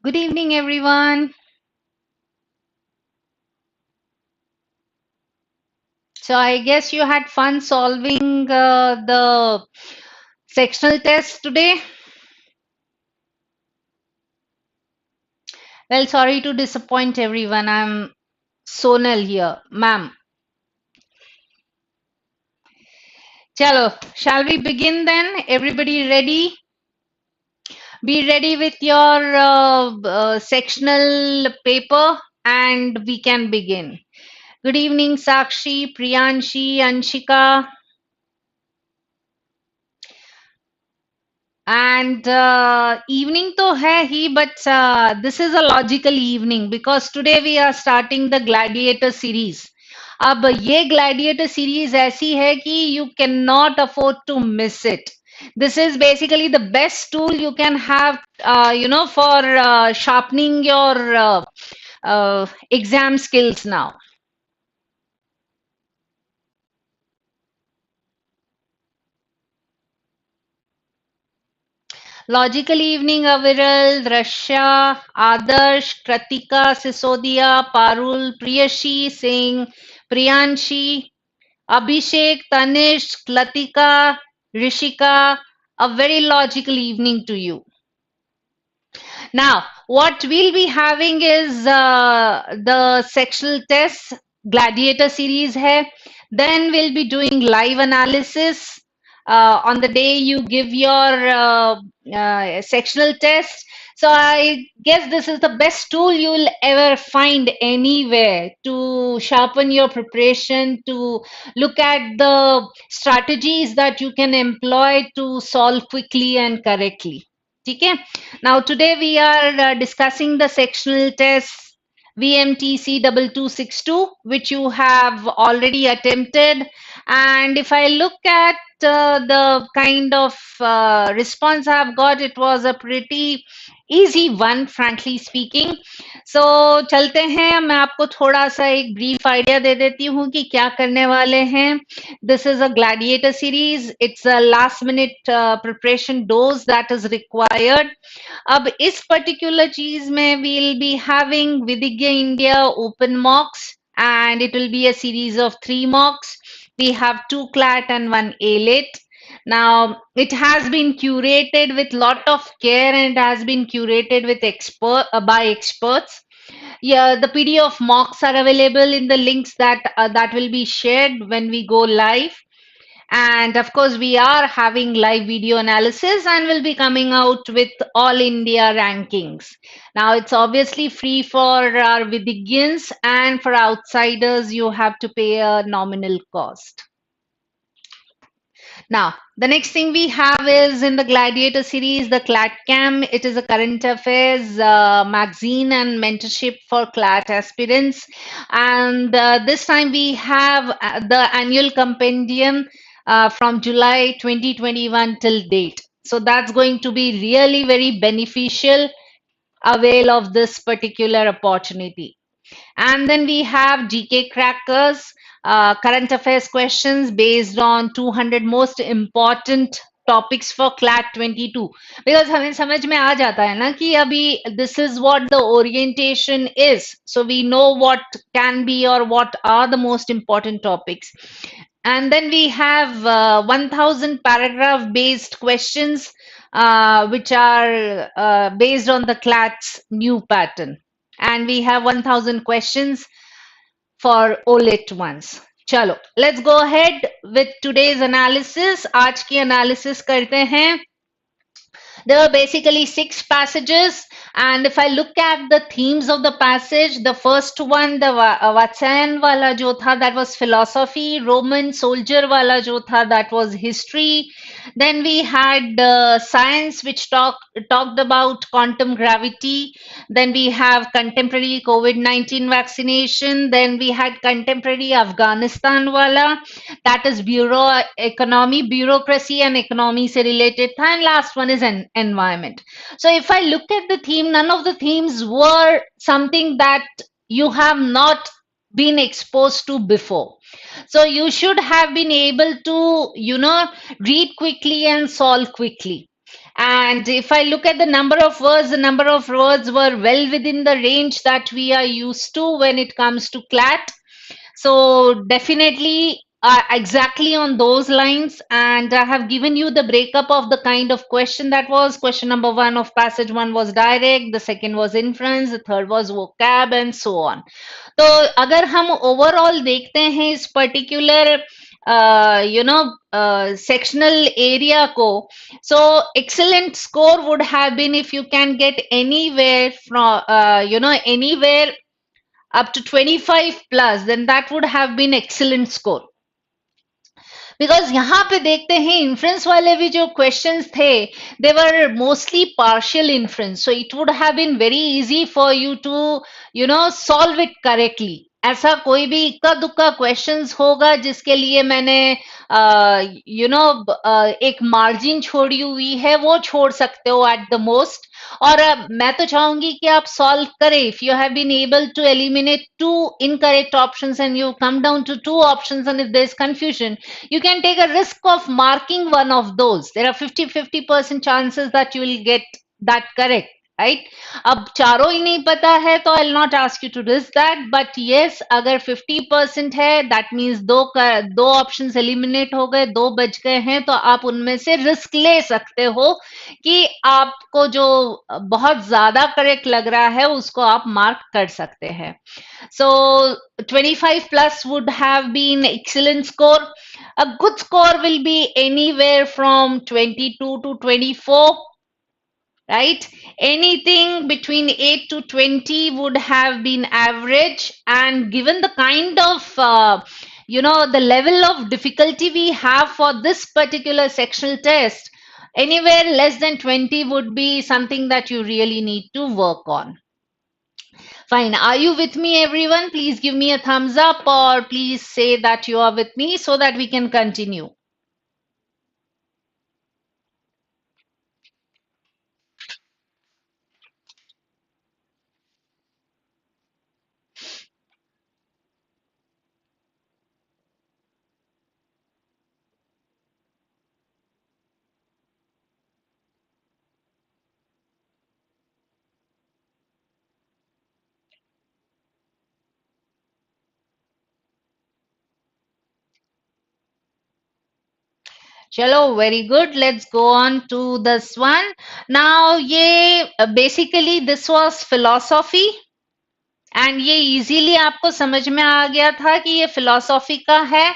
Good evening, everyone. So I guess you had fun solving the sectional test today. Well, sorry to disappoint everyone. I'm Sonal here, ma'am. Chalo, shall we begin then? Everybody ready? Be ready with your sectional paper and we can begin. Good evening, Sakshi, Priyanshi, Anshika. And evening to hai hi, but this is a logical evening because today we are starting the Gladiator series. अब ये Gladiator series ऐसी है कि you cannot afford to miss it. This is basically the best tool you can have, for sharpening your exam skills now. Logical Evening, Aviral, Drashya, Adarsh, Kratika, Sisodia, Parul, Priyashi Singh, Priyanshi, Abhishek, Tanish, Latika, Rishika. A very logical evening to you. Now, what we'll be having is the sectional tests, Gladiator series hai. Then we'll be doing live analysis on the day you give your sectional test. So I guess this is the best tool you'll ever find anywhere to sharpen your preparation, to look at the strategies that you can employ to solve quickly and correctly. Okay. Now today we are discussing the sectional tests VMTC2262, which you have already attempted. And if I look at the kind of response I've got, it was a pretty easy one, frankly speaking. So चलते हैं, मैं आपको थोड़ा सा एक brief idea दे देती हूँ कि क्या करने वाले हैं. This is a Gladiator series. It's a last minute preparation dose that is required. अब इस particular चीज में we'll be having Vidhigya India open mocks and it will be a series of 3 mocks. We have 2 CLAT and 1 AILET. Now, it has been curated with lot of care and has been curated with by experts. Yeah, the PDF mocks are available in the links that will be shared when we go live. And of course, we are having live video analysis and will be coming out with all India rankings. Now, it's obviously free for our Vidhigyans, and for outsiders, you have to pay a nominal cost. Now, the next thing we have is in the Gladiator series, the CLAT Cam. It is a current affairs magazine and mentorship for CLAT aspirants. And this time we have the annual compendium from July 2021 till date. So that's going to be really very beneficial. Avail of this particular opportunity. And then we have GK Crackers, current affairs questions based on 200 most important topics for CLAT 22. Because हमें समझ में आ जाता है ना कि अभी this is what the orientation is. So we know what can be or what are the most important topics. And then we have 1000 paragraph based questions which are based on the CLAT's new pattern. And we have 1000 questions for OLET ones. Chalo, let's go ahead with today's analysis. आज की analysis करते हैं. There are basically 6 passages, and if I look at the themes of the passage, the first one, the Vatsayan wala jo tha, that was philosophy. Roman soldier wala jo tha, that was history. Then we had science, which talked about quantum gravity. Then we have contemporary COVID-19 vaccination. Then we had contemporary Afghanistan wala, that is bureaucracy and economy se related tha. And last one is an environment. So if I look at the theme, none of the themes were something that you have not been exposed to before. So you should have been able to, read quickly and solve quickly. And if I look at the number of words were well within the range that we are used to when it comes to CLAT. So definitely exactly on those lines. And I have given you the breakup of the kind of question that was. Question number one of passage one was direct, the second was inference, the third was vocab, and so on. तो अगर हम overall देखते हैं इस particular sectional area ko, so excellent score would have been if you can get anywhere from anywhere up to 25 plus, then that would have been excellent score. Because यहाँ पे देखते हैं इन्फ्रेंस वाले भी जो क्वेश्चंस थे they were mostly partial inference, so it would have been very easy for you to solve it correctly. ऐसा कोई भी इक्का दुक्का क्वेश्चंस होगा जिसके लिए मैंने एक मार्जिन छोड़ी हुई है, वो छोड़ सकते हो एट द मोस्ट. और मैं तो चाहूंगी कि आप सॉल्व करें. If you have been able to eliminate two incorrect options and you come down to two options and if there is confusion, you can take a risk of marking one of those. There are 50% chances that you will get that correct, right? अब चारों ही नहीं पता है तो I'll not ask you to risk that, but yes, अगर 50% है that means दो options eliminate हो गए, दो बच गए हैं, तो आप उनमें से रिस्क ले सकते हो कि आपको जो बहुत ज्यादा करेक्ट लग रहा है उसको आप मार्क कर सकते हैं. So 25 plus would have been excellent score. A good score will be anywhere from 22 to 24, right? Anything between 8 to 20 would have been average. And given the kind of, the level of difficulty we have for this particular sectional test, anywhere less than 20 would be something that you really need to work on. Fine. Are you with me, everyone? Please give me a thumbs up or please say that you are with me so that we can continue. Chalo, very good. Let's go on to this one. Now, ये basically this was philosophy. And ये easily आपको समझ में आ गया था कि ये philosophy का है.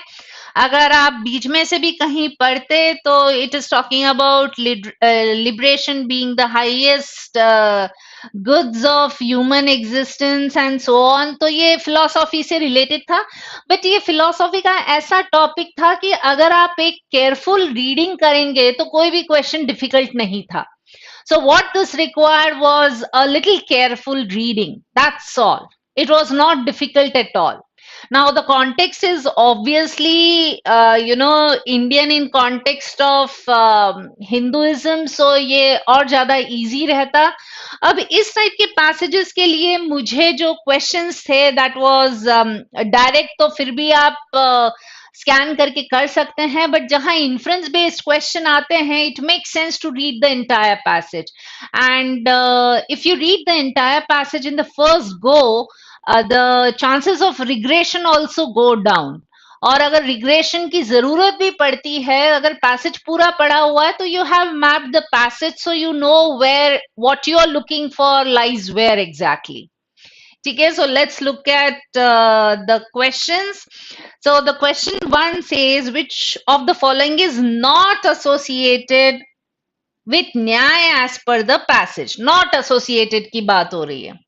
अगर आप बीच में से भी कहीं पढ़ते तो it is talking about liberation being the highest goods of human existence and so on, तो ये फिलॉसफी से रिलेटेड था. बट ये फिलॉसफी का ऐसा टॉपिक था कि अगर आप एक केयरफुल रीडिंग करेंगे तो कोई भी क्वेश्चन डिफिकल्ट नहीं था. So what this required was a little careful reading. That's all. It was not difficult at all. Now the context is obviously, Indian in context of Hinduism. So ये और ज़्यादा easy रहता. अब इस type के passages के लिए मुझे जो questions थे that was direct, तो फिर भी आप स्कैन करके कर सकते हैं. बट जहां इन्फ्रेंस बेस्ड क्वेश्चन आते हैं, it make sense to read the entire passage. And if you read the entire passage in the first go, the chances of regression also go down. और अगर regression की जरूरत भी पड़ती है, अगर पैसेज पूरा पड़ा हुआ है, तो you have mapped the passage, so you know where what you are looking for lies where exactly. Okay, so let's look at the questions. So the question one says, which of the following is not associated with न्याय as per the passage? Not associated की बात हो रही है.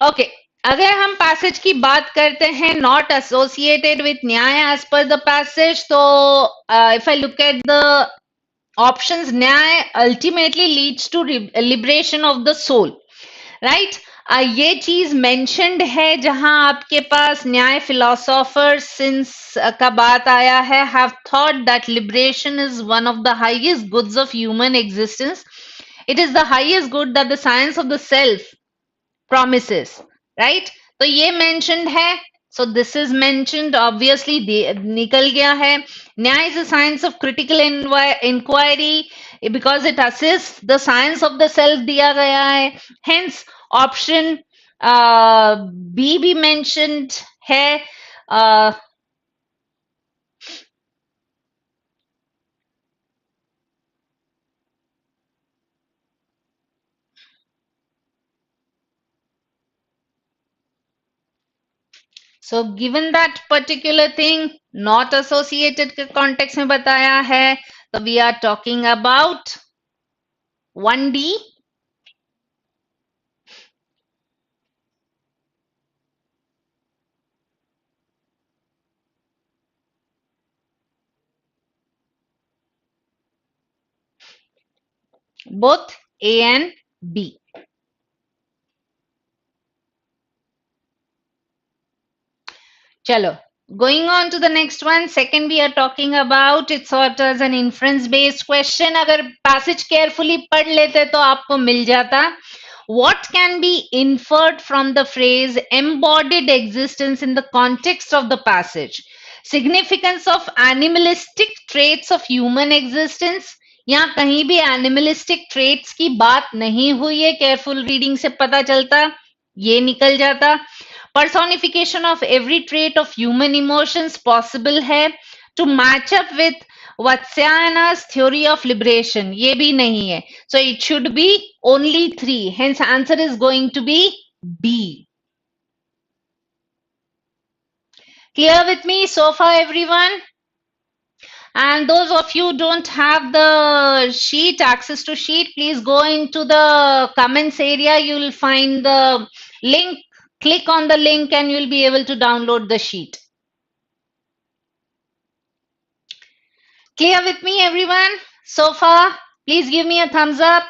Okay. अगर हम passage की बात करते हैं not associated with Nyaya as per the passage, तो if I look at the options, Nyaya ultimately leads to liberation of the soul, right. ये चीज मेंशन्ड है जहां आपके पास न्याय फिलोसोफर सिंस का बात आया है have thought that liberation is one of the highest goods of human existence. It is the highest good that the science of the self promises, right? तो ये mentioned है. So this is mentioned, obviously निकल गया है. न्याय is a science of critical inquiry because it assists the science of the self दिया गया है. Hence option B भी mentioned है. So given that particular thing not associated के context में बताया है, तो we are talking about 1D. Both A and B. Chalo. Going on to the next one. Second, we are talking about it sort as an inference-based question. अगर passage carefully पढ़ लेते तो आपको मिल जाता. What can be inferred from the phrase embodied existence in the context of the passage? Significance of animalistic traits of human existence. यहाँ कहीं भी animalistic traits की बात नहीं हुई है. Careful reading से पता चलता. ये निकल जाता. Personification of every trait of human emotions possible है. To match up with Vatsyayana's theory of liberation. ये भी नहीं है. So it should be only 3. Hence answer is going to be B. Clear with me so far, everyone? And those of you who don't have the sheet, access to sheet, please go into the comments area. You will find the link. Click on the link and you'll be able to download the sheet. Clear with me, everyone? So far, please give me a thumbs up.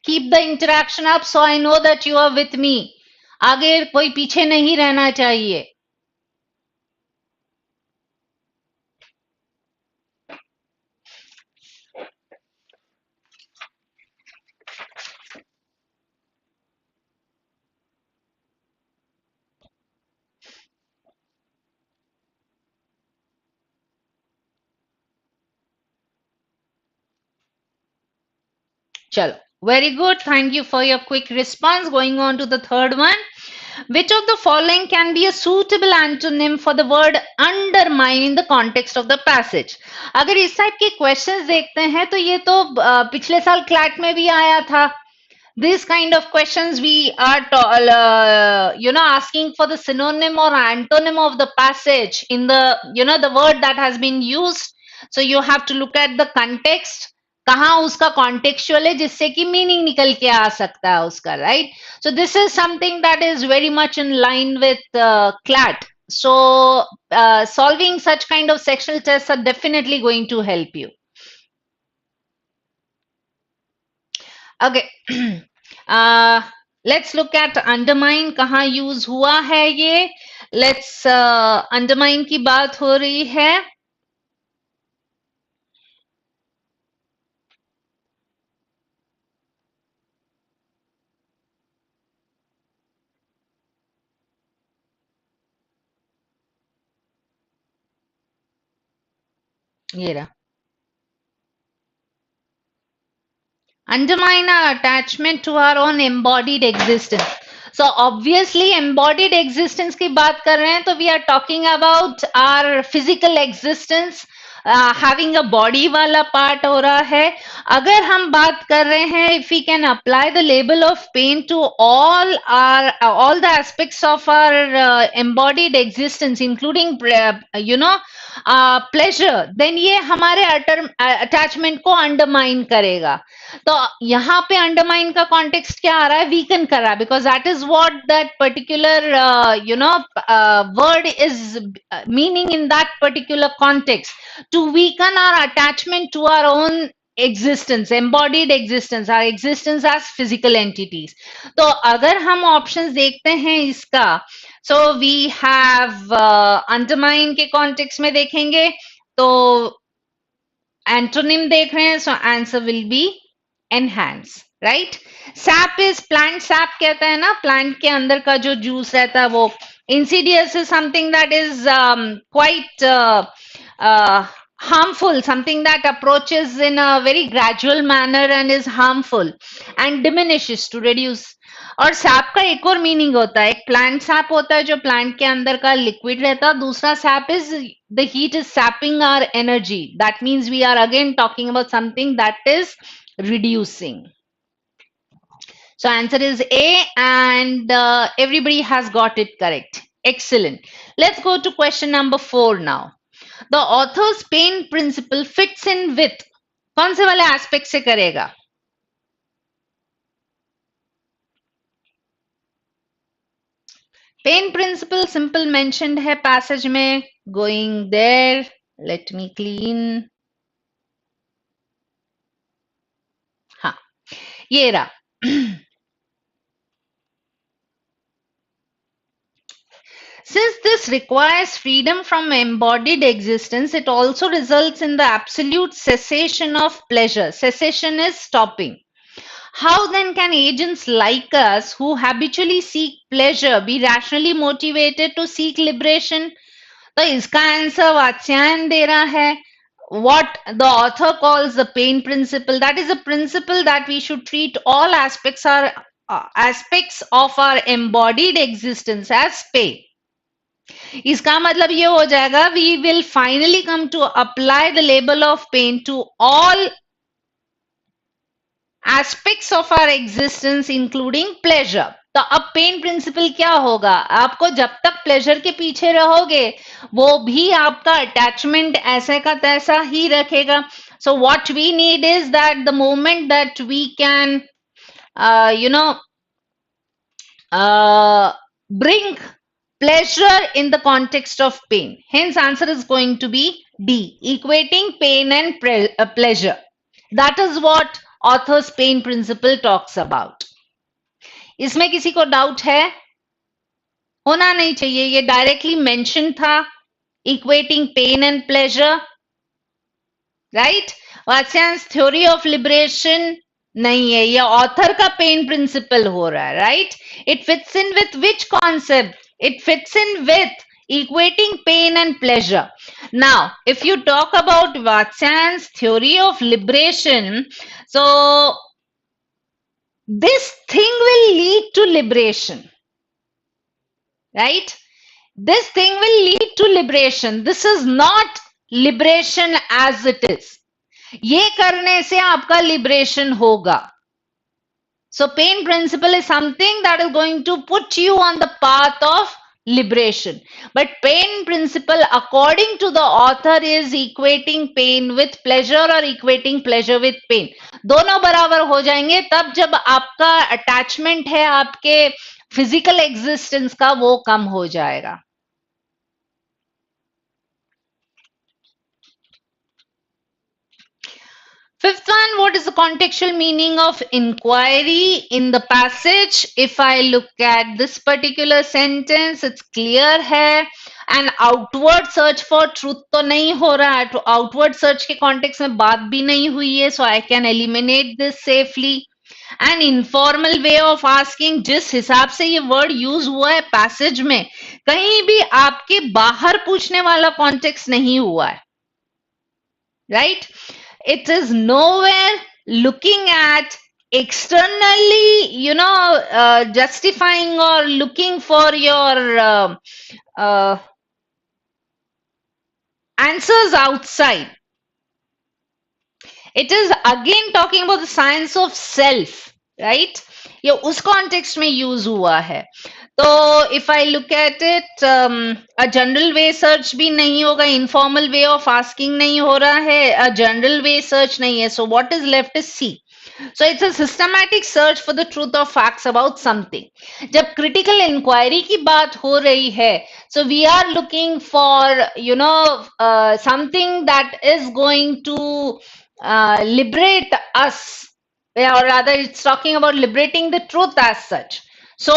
Keep the interaction up so I know that you are with me. आगे कोई पीछे नहीं रहना चाहिए. Chalo. Very good. Thank you for your quick response. Going on to the third one. Which of the following can be a suitable antonym for the word undermine in the context of the passage? अगर इस type के questions देखते हैं तो ये तो पिछले साल क्लैट में भी आया था. These kind of questions we are asking for the synonym or antonym of the passage in the the word that has been used. So you have to look at the context. कहाँ उसका contextual है जिससे कि meaning निकल के आ सकता है उसका, right? So this is something that is very much in line with CLAT. So solving such kind of sectional tests are definitely going to help you. Okay. Let's look at undermine. कहाँ use हुआ है ये? Let's undermine की बात हो रही है. ये रहा. Undermine our attachment to our own embodied existence. So obviously embodied existence की बात कर रहे हैं तो we are talking about our physical existence. Having a body वाला part हो रहा है. अगर हम बात कर रहे हैं if we can apply the label of pain to all the aspects of our embodied existence including pleasure, then ये हमारे attachment को undermine करेगा. तो यहाँ पे अंडरमाइन का कॉन्टेक्स्ट क्या आ रहा है? वीकन कर रहा है, because that is what that particular word is meaning in that particular context, to weaken our attachment to our own existence, embodied existence, our existence as physical entities. तो अगर हम ऑप्शंस देखते हैं इसका, so we have undermine के context में देखेंगे तो एंटोनिम देख रहे हैं, so answer will be enhance, right. SAP is plant SAP कहते हैं ना, प्लांट के अंदर का जो जूस रहता है वो. Insidious is something that is quite harmful, something that approaches in a very gradual manner and is harmful and diminishes to reduce. और सैप का एक और मीनिंग होता है, एक प्लांट सैप होता है जो प्लांट के अंदर का लिक्विड रहता है, दूसरा sap is the heat is sapping our energy. That means we are again talking about something that is reducing. So answer is A, and everybody has got it correct. Excellent. Let's go to question number 4 now. The author's pain principle fits in with कौन से वाले aspect से करेगा? Pain principle simple mentioned है passage में. Going there, let me clean. हाँ, ये रहा. Since this requires freedom from embodied existence, it also results in the absolute cessation of pleasure. Cessation is stopping. How then can agents like us who habitually seek pleasure be rationally motivated to seek liberation? तो इसका answer Vatsyayan दे रहा है. What the author calls the pain principle, that is a principle that we should treat all aspects of our embodied existence as pain. इसका मतलब ये हो जाएगा, we will finally come to apply the label of pain to all aspects of our existence including pleasure. तो अब pen principal क्या होगा? आपको जब तक प्लेजर के पीछे रहोगे वो भी आपका अटैचमेंट ऐसे का तैसा ही रखेगा. So what we need is that the moment that we can bring pleasure in the context of pain. Hence answer is going to be D, equating pain and pleasure. That is what author's pain principle talks about. इसमें किसी को doubt है? होना नहीं चाहिए, ये directly mention था, equating pain and pleasure. Right. Vatsyayan's theory of liberation नहीं है, ये ऑथर का पेन प्रिंसिपल हो रहा है. Right. It fits in with which concept? It fits in with equating pain and pleasure. Now, if you talk about Vatsyan's theory of liberation, so this thing will lead to liberation. Right? This thing will lead to liberation. This is not liberation as it is. ये करने से आपका liberation होगा. So pain principle is something that is going to put you on the path of liberation. But pain principle according to the author is equating pain with pleasure or equating pleasure with pain. दोनों बराबर हो जाएंगे तब जब आपका attachment है आपके physical existence का वो कम हो जाएगा. Fifth one, what is the contextual meaning of inquiry in the passage? If I look at this particular sentence, it's clear है. And outward search for truth तो नहीं हो रहा है, तो outward search के context में बात भी नहीं हुई है, so I can eliminate this safely. An informal way of asking, जिस हिसाब से ये word use हुआ है passage में, कहीं भी आपके बाहर पूछने वाला context नहीं हुआ है. Right? It is nowhere looking at externally, justifying or looking for your answers outside. It is again talking about the science of self, right? ये उस context में use हुआ है. तो if I look at it, a general way search भी नहीं होगा, informal way of asking नहीं हो रहा है, a general way search नहीं है. So what is left is C. So it's a systematic search for the truth of facts about something. जब critical inquiry की बात हो रही है, so we are looking for, something that is going to liberate us, or rather it's talking about liberating the truth as such. So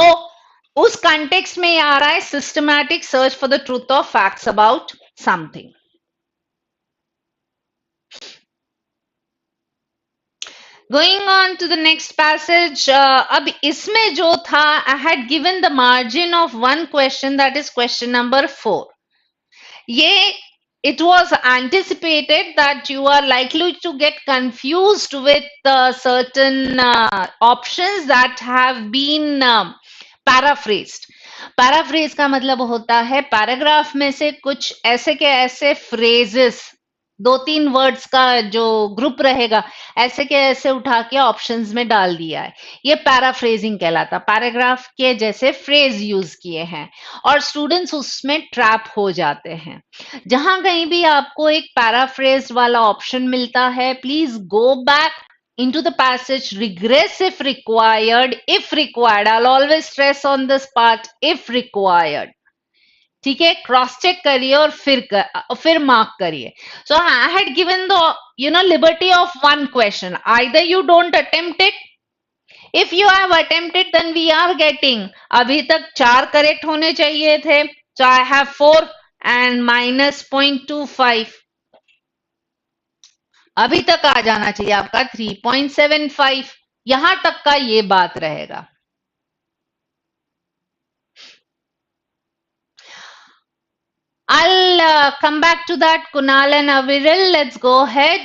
उस context में आ रहा है systematic search for the truth of facts about something. Going on to the next passage, अब इसमें जो था, I had given the margin of one question, that is question number 4. ये it was anticipated that you are likely to get confused with certain options that have been paraphrased. Paraphrase का मतलब होता है paragraph में से कुछ ऐसे के ऐसे फ्रेजेस, 2-3 वर्ड्स का जो ग्रुप रहेगा, ऐसे के ऐसे उठा के ऑप्शंस में डाल दिया है, ये पैराफ्रेजिंग कहलाता। पैराग्राफ के जैसे फ्रेज यूज किए हैं और स्टूडेंट्स उसमें ट्रैप हो जाते हैं। जहां कहीं भी आपको एक पैराफ्रेज वाला ऑप्शन मिलता है, please go back into the passage, regress if required. If required, I'll always stress on this part, if required. ठीक है, क्रॉस चेक करिए और फिर मार्क करिए। So I had given the liberty of one question, either you don't attempt it, if you have attempted then we are getting, अभी तक 4 correct होने चाहिए थे, सो आई हैव 4 एंड -0.25, अभी तक आ जाना चाहिए आपका 3.75, यहां तक का ये बात रहेगा। I'll come back to that, Kunal and Aviral. Let's go ahead.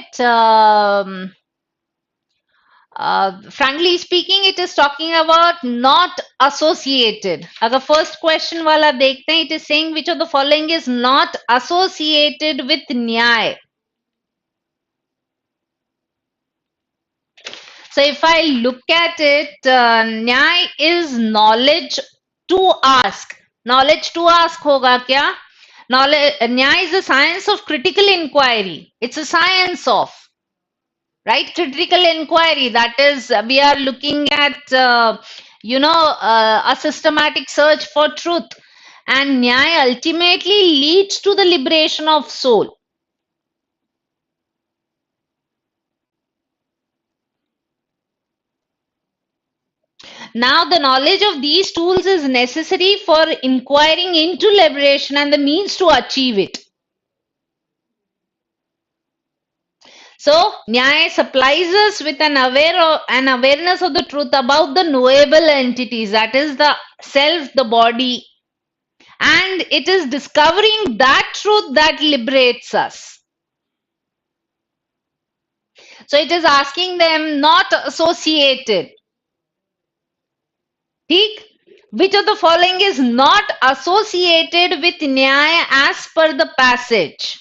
Frankly speaking, it is talking about not associated. अगर first question वाला देखते हैं, it is saying which of the following is not associated with न्याय. So if I look at it, न्याय is knowledge to ask. Knowledge to ask होगा क्या? Knowledge, न्याय is a science of critical inquiry. It's a science of, right? Critical inquiry. That is, we are looking at, a systematic search for truth. And न्याय ultimately leads to the liberation of soul. Now, the knowledge of these tools is necessary for inquiring into liberation and the means to achieve it. So, Nyaya supplies us with an awareness of the truth about the knowable entities, that is the self, the body, and it is discovering that truth that liberates us. So, it is asking them not associated. Which of the following is not associated with Nyaya as per the passage?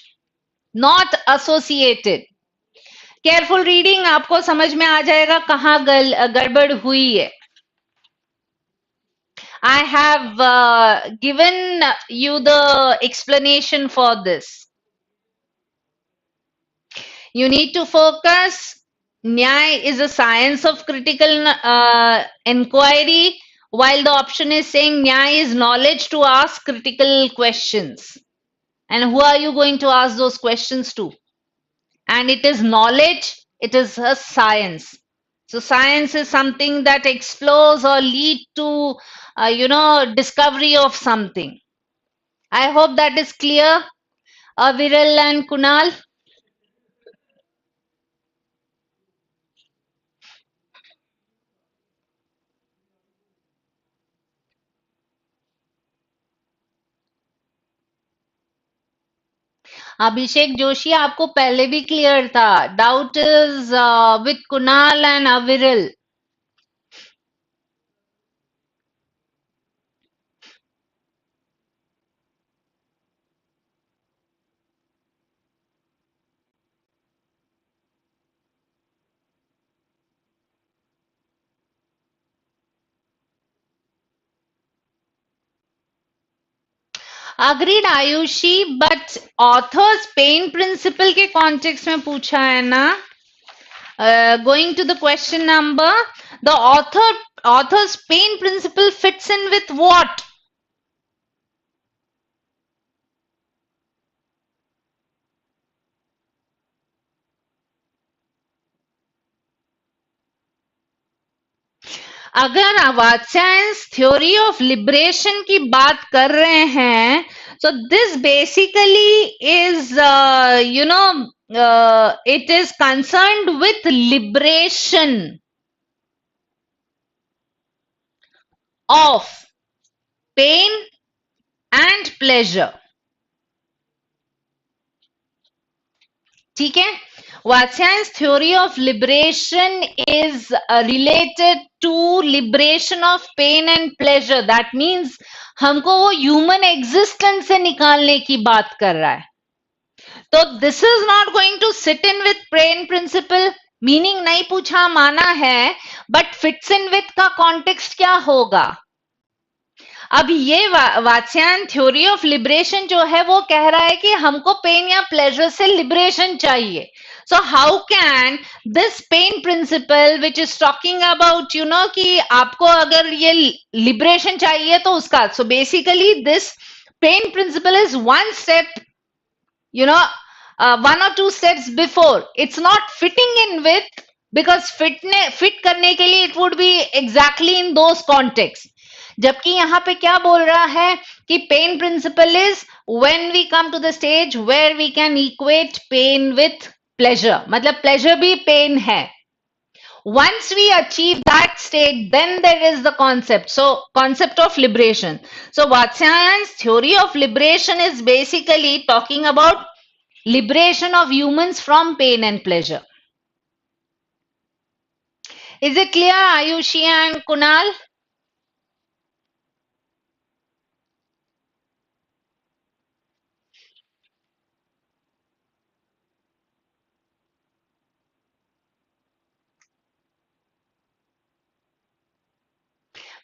Not associated. Careful reading, आपको समझ में आ जाएगा कहाँ गड़बड़ हुई है। I have given you the explanation for this. You need to focus. Nyaya is a science of critical inquiry, while the option is saying Nyaya is knowledge to ask critical questions. And who are you going to ask those questions to? And it is knowledge, it is a science. So science is something that explores or lead to, discovery of something. I hope that is clear, Viral and Kunal. अभिषेक जोशी, आपको पहले भी clear था, doubt is with Kunal and Aviral. Agreed Ayushi, but author's pain principle के context में पूछा है ना. Going to the question number, the author's pain principle fits in with what? अगर वात्स्यायन थ्योरी ऑफ लिबरेशन की बात कर रहे हैं So this basically is, it is concerned with liberation of pain and pleasure. ठीक है? Watsyan's theory of liberation is related to liberation of pain and pleasure. That means हमको वो human existence से निकालने की बात कर रहा है. तो this is not going to sit in with pain principle. Meaning नहीं पूछा, माना है, बट फिट्स इन विथ का कॉन्टेक्स्ट क्या होगा? अब ये वात्स्यायन थ्योरी ऑफ लिबरेशन जो है वो कह रहा है कि हमको पेन या प्लेजर से लिबरेशन चाहिए. So how can this pain principle which is talking about कि आपको अगर ये लिबरेशन चाहिए तो उसका, so basically this pain principle is one step, one or two steps before. It's not fitting in with, because fit करने के लिए it would be exactly in those contexts. जबकि यहाँ पे क्या बोल रहा है कि pain principle is when we come to the stage where we can equate pain with pleasure, मतलब प्लेजर भी पेन है. Once we achieve that state, then there is the concept. So concept of liberation. So Vatsyayan's theory of liberation is basically talking about liberation of humans from pain and pleasure. Is it clear, Ayushi and Kunal?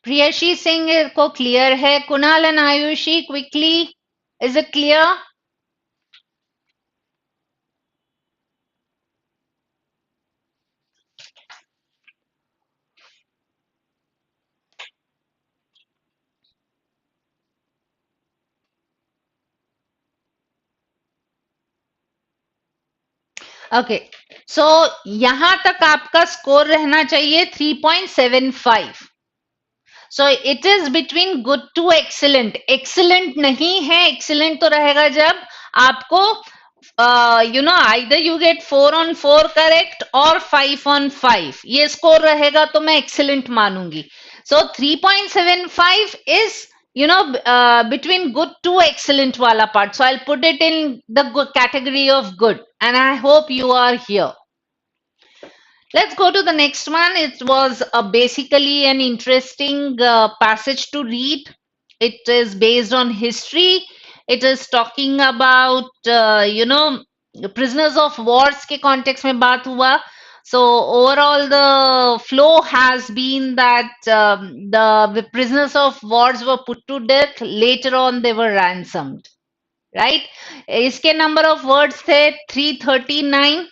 Priyashi Singh को clear है. Kunal and Ayushi, quickly, is it clear? Okay, so यहां तक आपका score रहना चाहिए 3.75. So it is between good to excellent. Excellent नहीं है, excellent तो रहेगा जब आपको either you get 4 on 4 correct or 5 on 5. ये स्कोर रहेगा तो मैं excellent मानूंगी. So 3.75 is between good to excellent wala part. So I'll put it in the good category of good, and I hope you are here. Let's go to the next one. It was basically an interesting passage to read. It is based on history. It is talking about, prisoners of wars के context में बात हुआ. So overall, the flow has been that the prisoners of wars were put to death. Later on, they were ransomed. Right? इसके number of words थे 339.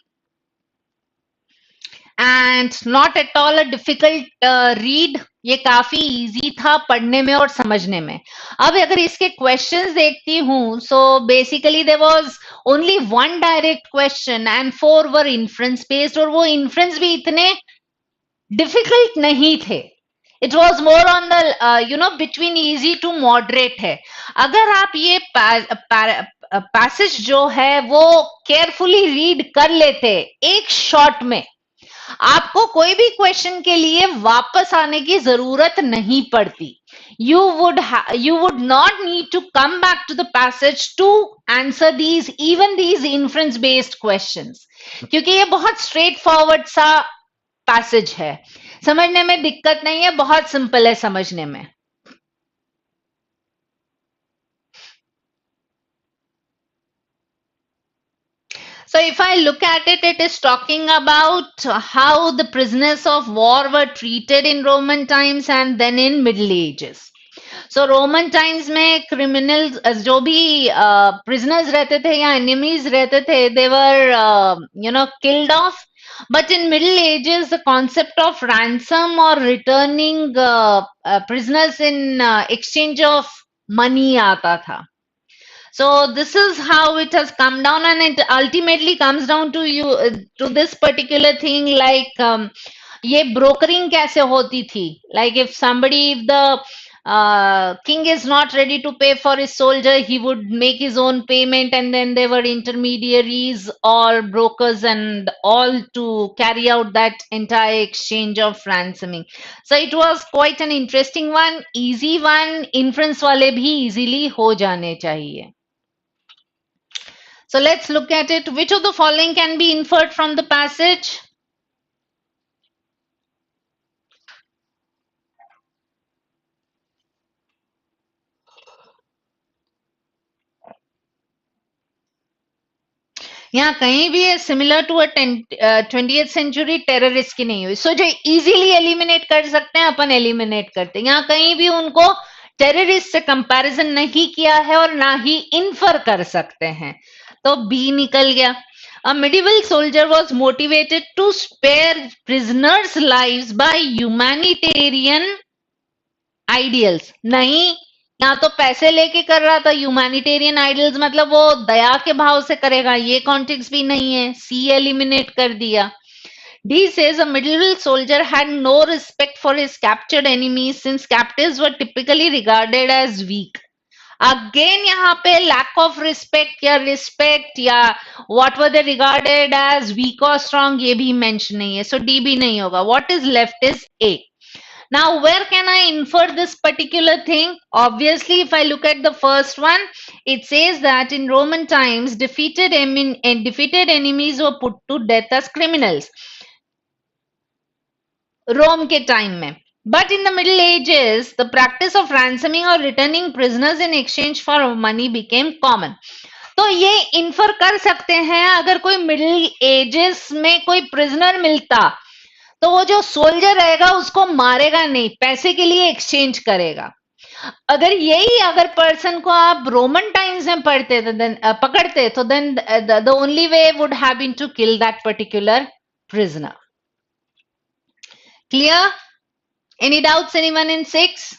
And not at all a difficult read. ये काफी easy था पढ़ने में और समझने में. अब अगर इसके क्वेश्चंस देखती हूँ, so basically there was only one direct question and 4 were inference based, और वो inference भी इतने difficult नहीं थे. It was more on the between easy to moderate है. अगर आप ये passage जो है वो carefully read कर लेते एक shot में, आपको कोई भी क्वेश्चन के लिए वापस आने की जरूरत नहीं पड़ती. You would not need to come back to the passage to answer these inference based questions, क्योंकि ये बहुत straight forward सा passage है. समझने में दिक्कत नहीं है, बहुत सिंपल है समझने में. So if I look at it, it is talking about how the prisoners of war were treated in Roman times and then in Middle Ages. So Roman times में criminals जो भी prisoners रहते थे या enemies रहते थे, they were killed off. But in Middle Ages, the concept of ransom or returning prisoners in exchange of money आता था. So this is how it has come down, and it ultimately comes down to to this particular thing, like ये brokering कैसे होती थी. Like if the king is not ready to pay for his soldier, he would make his own payment, and then there were intermediaries or brokers and all to carry out that entire exchange of ransoming. So it was quite an interesting one, easy one, inference wale bhi easily ho jane chahiye. So let's look at it. Which of the following can be inferred from the passage? यहाँ कहीं भी है similar to a 20th century terrorist की नहीं हुई. सो जो easily eliminate कर सकते हैं अपन एलिमिनेट करते हैं. यहाँ कहीं भी उनको टेररिस्ट से कंपैरिजन नहीं किया है और ना ही इन्फर कर सकते हैं. तो बी निकल गया. A medieval soldier was motivated to spare prisoners' lives by humanitarian ideals. नहीं, यहाँ तो पैसे लेके कर रहा था. ह्यूमैनिटेरियन आइडल्स मतलब वो दया के भाव से करेगा, ये कॉन्टेक्स्ट भी नहीं है. सी एलिमिनेट कर दिया. D says a medieval soldier had no respect for his captured enemies since captives were typically regarded as weak. Again यहाँ पे लैक ऑफ रिस्पेक्ट या whatever they regarded as weak और strong, ये भी mention नहीं है. सो D भी नहीं होगा. What is left is a. Now, where can I infer this particular thing? Obviously, if I look at the first one, it says that in Roman times, defeated enemies were put to death as criminals. Rome के time में. But in the Middle Ages, the practice of ransoming or returning prisoners in exchange for money became common. तो ये infer कर सकते हैं अगर कोई middle ages में कोई प्रिजनर मिलता तो वो जो सोल्जर रहेगा उसको मारेगा नहीं, पैसे के लिए एक्सचेंज करेगा. अगर पर्सन को आप रोमन टाइम्स में पकड़ते तो then the only way would have been to kill that particular prisoner. Clear? Any doubts anyone in 6?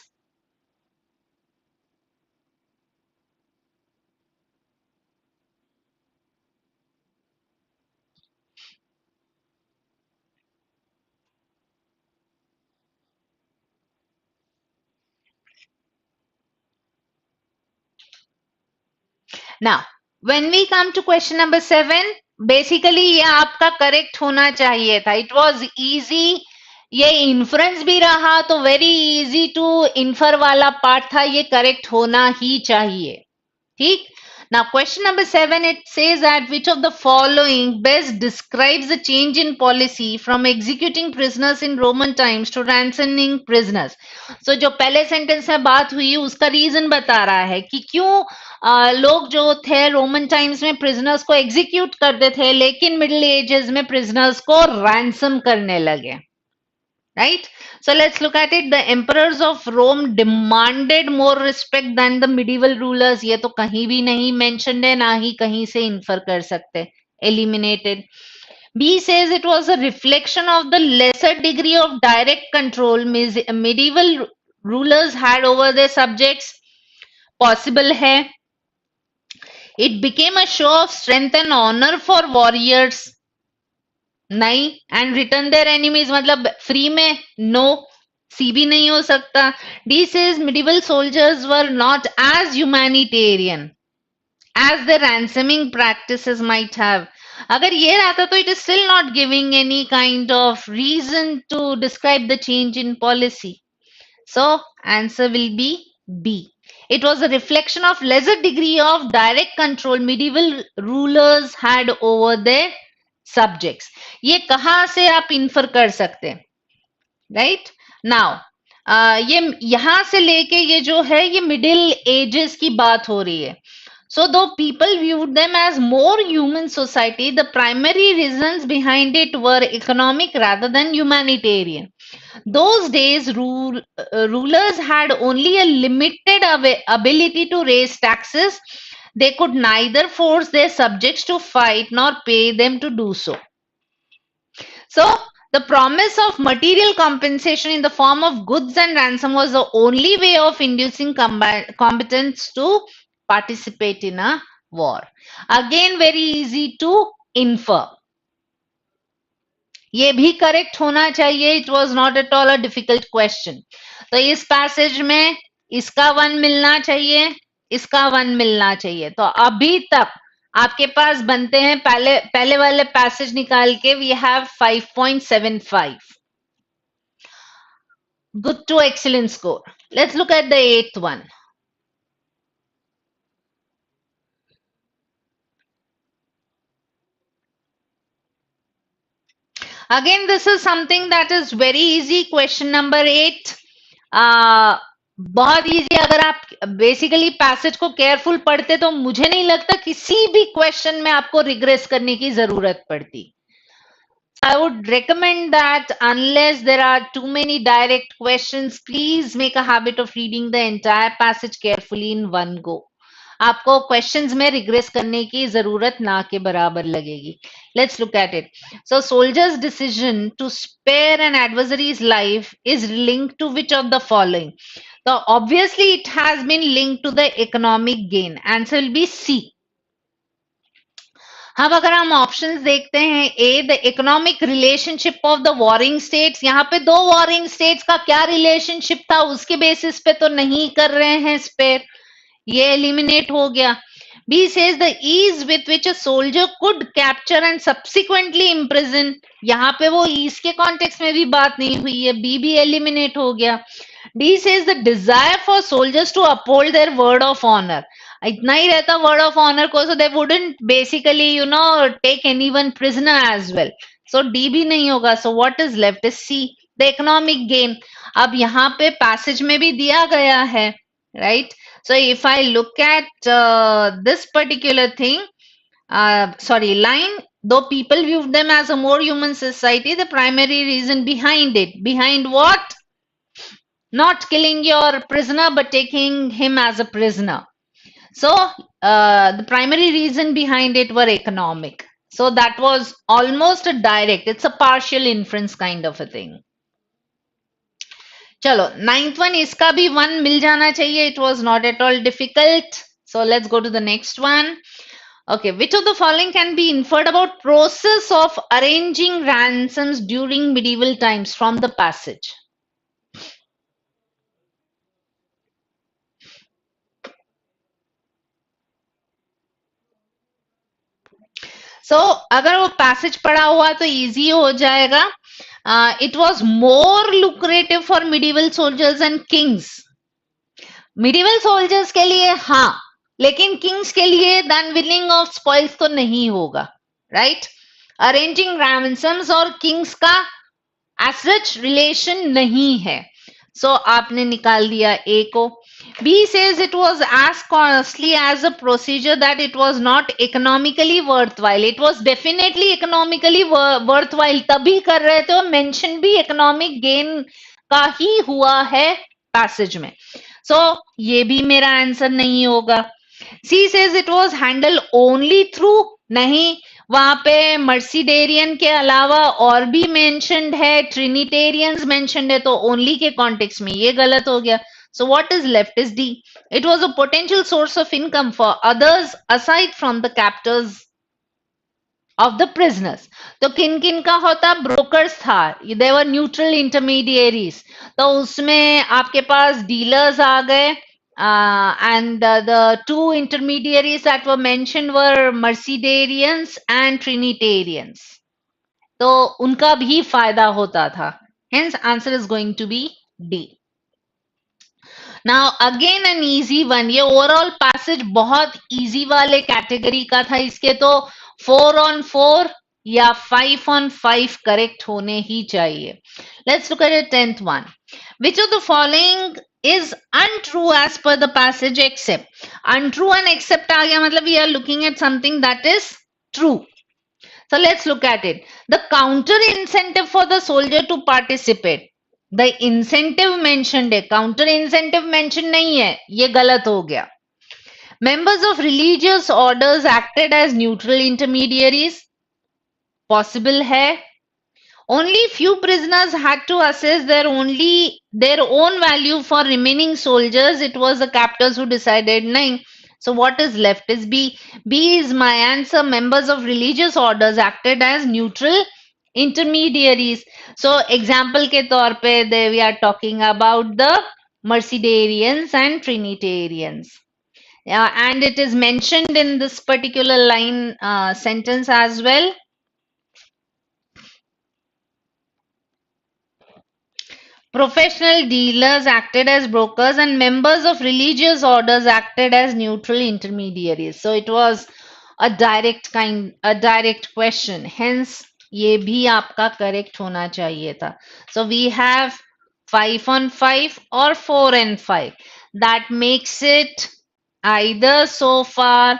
Now, when we come to question number 7, basically ये आपका करेक्ट होना चाहिए था. It was easy. ये inference भी रहा तो वेरी इजी टू इन्फर वाला पार्ट था, ये करेक्ट होना ही चाहिए. ठीक. Now, question number 7, it says that which of the following best describes the change in policy from executing prisoners in Roman times to ransoming prisoners. So, जो पहले sentence में बात हुई उसका रीजन बता रहा है कि क्यों लोग जो थे रोमन टाइम्स में प्रिजनर्स को एग्जीक्यूट करते थे लेकिन मिडिल एजेस में प्रिजनर्स को रैंसम करने लगे. Right? So let's look at it. The emperors of Rome demanded more respect than the medieval rulers. ये तो कहीं भी नहीं mentioned है, ना ही कहीं से infer कर सकते. Eliminated. B says it was a reflection of the lesser degree of direct control medieval rulers had over their subjects. Possible है. It became a show of strength and honor for warriors. नहीं. And return their enemies मतलब free में no. C भी नहीं हो सकता. D says medieval soldiers were not as humanitarian as the ransoming practices might have. अगर ये रहता तो it is still not giving any kind of reason to describe the change in policy. So answer will be B. It was a reflection of lesser degree of direct control medieval rulers had over their subjects. ये कहाँ से आप infer कर सकते हैं? Right. Now ये यहां से लेके ये जो है ये मिडिल एजेस की बात हो रही है. So though people viewed them as more human society, the primary reasons behind it were economic rather than humanitarian. Those days, rulers had only a limited ability to raise taxes. They could neither force their subjects to fight nor pay them to do so. So, the promise of material compensation in the form of goods and ransom was the only way of inducing combatants to participate in a war. Again, very easy to infer. ये भी correct होना चाहिए. It was not at all a difficult question. तो इस passage में इसका 1 मिलना चाहिए, इसका 1 मिलना चाहिए। तो अभी तक आपके पास बनते हैं पहले वाले पैसेज निकाल के we have 5.75. Good to excellent score. Let's look at the 8th one. Again, this is something that is very easy. Question number 8. बहुत इजी, अगर आप बेसिकली पैसेज को केयरफुल पढ़ते तो मुझे नहीं लगता किसी भी क्वेश्चन में आपको रिग्रेस करने की जरूरत पड़ती. I would recommend that unless there are too many direct questions, please make a habit of reading the entire passage carefully in one go. आपको क्वेश्चंस में रिग्रेस करने की जरूरत ना के बराबर लगेगी. Let's look at it. So, soldier's decision to spare an adversary's life is linked to which of the following? So, obviously, it has been linked to the economic gain. Answer will be C. अब अगर हम options देखते हैं, A the economic relationship of the warring states, यहाँ पे दो warring states का क्या रिलेशनशिप था उसके बेसिस पे तो नहीं कर रहे हैं स्पेयर, ये एलिमिनेट हो गया. B says the ease with which a soldier could capture and subsequently imprison, यहाँ पे वो ईज के कॉन्टेक्स्ट में भी बात नहीं हुई है, बी भी एलिमिनेट हो गया. D says the desire for soldiers to uphold their word of honour, इतना ही रहता वर्ड ऑफ ऑनर को, so they wouldn't basically take anyone prisoner as well, so D भी नहीं होगा. So what is left is C, the economic gain. अब यहाँ पे पैसेज में भी दिया गया है, right. So if I look at this particular thing, line, though people viewed them as a more human society, the primary reason behind what? Not killing your prisoner but taking him as a prisoner. So the primary reason behind it were economic. So that was almost a direct, it's a partial inference kind of a thing. Chalo, 9th one, iska bhi 1 mil jana chahiye. It was not at all difficult. So let's go to the next one. Okay, which of the following can be inferred about process of arranging ransoms during medieval times from the passage? So, अगर वो passage पढ़ा हुआ तो easy हो जाएगा. It was more lucrative for medieval soldiers and kings. Medieval soldiers के लिए हाँ, लेकिन kings के लिए the unwilling of spoils तो नहीं होगा, right? Arranging ransoms और kings का as such relation नहीं है. So आपने निकाल दिया A को. B says it was as costly as a procedure that it was not economically worthwhile. It was definitely economically worthwhile. तभी कर रहे थे, और mention भी economic gain का ही हुआ है passage में. So ये भी मेरा आंसर नहीं होगा. C says it was handled only through, नहीं, वहां पे मर्सिडेरियन के अलावा और भी मेंशन्ड है, ट्रिनिटेरियंस मेंशन्ड है, तो ओनली के कॉन्टेक्स्ट में ये गलत हो गया. So what is left is D. It was a potential source of income for others aside from the captors of the prisoners. तो किन किन का होता? ब्रोकर्स था, they were neutral intermediaries. तो उसमें आपके पास डीलर्स आ गए, and the two intermediaries that were mentioned were Mercedarians and Trinitarians. तो उनका भी फायदा होता था. Hence answer is going to be D. Now again an easy one. ये overall passage बहुत easy वाले category का था. इसके तो 4 on 4 या 5 on 5 correct होने ही चाहिए. Let's look at the 10th one. Which of the following is untrue as per the passage except? Untrue and except आ गया, मतलब we are looking at something that is true. So let's look at it. The counter incentive for the soldier to participate. The incentive mentioned है, counter incentive mentioned नहीं है, ये गलत हो गया. Members of religious orders acted as neutral intermediaries. Possible है. Only few prisoners had to assess their own value for remaining soldiers. It was the captors who decided. नहीं. So what is left is B. B is my answer. Members of religious orders acted as neutral intermediaries. So example के तौर पे we are talking about the Mercedarians and Trinitarians. And it is mentioned in this particular line sentence as well. Professional dealers acted as brokers and members of religious orders acted as neutral intermediaries. So it was a direct question. Hence, ये भी आपका correct होना चाहिए था. So we have 5 on 5 or 4 and 5. That makes it either so far,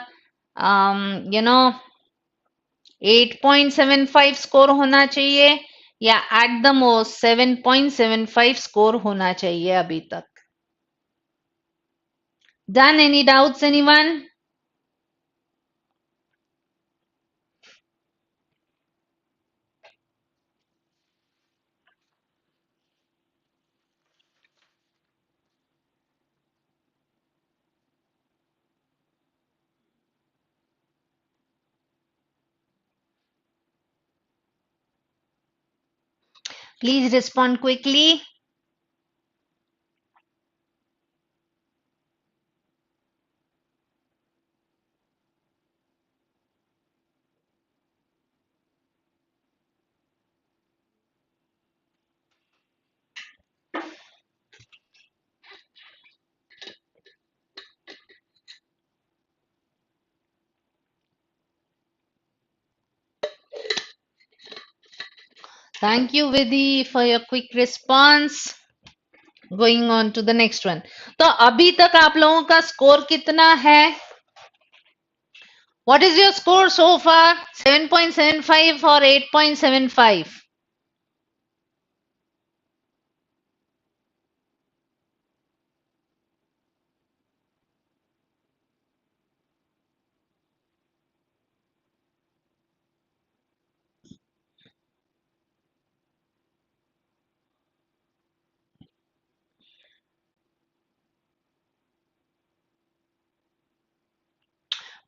8.75 score होना चाहिए या at the most 7.75 score होना चाहिए अभी तक. Done? Any doubts, anyone? Please respond quickly. Thank you, Vidhi, for your quick response. Going on to the next one. तो अभी तक आप लोगों का स्कोर कितना है? What is your score so far? 7.75 or 8.75?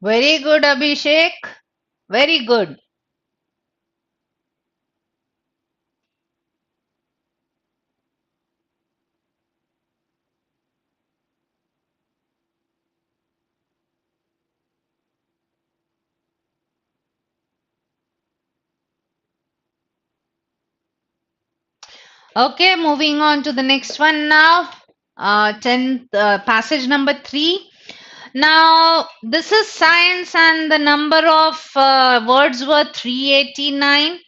Very good, Abhishek. Very good. Okay, moving on to the next one now. 10th passage number 3. Now, this is science and the number of words were 389.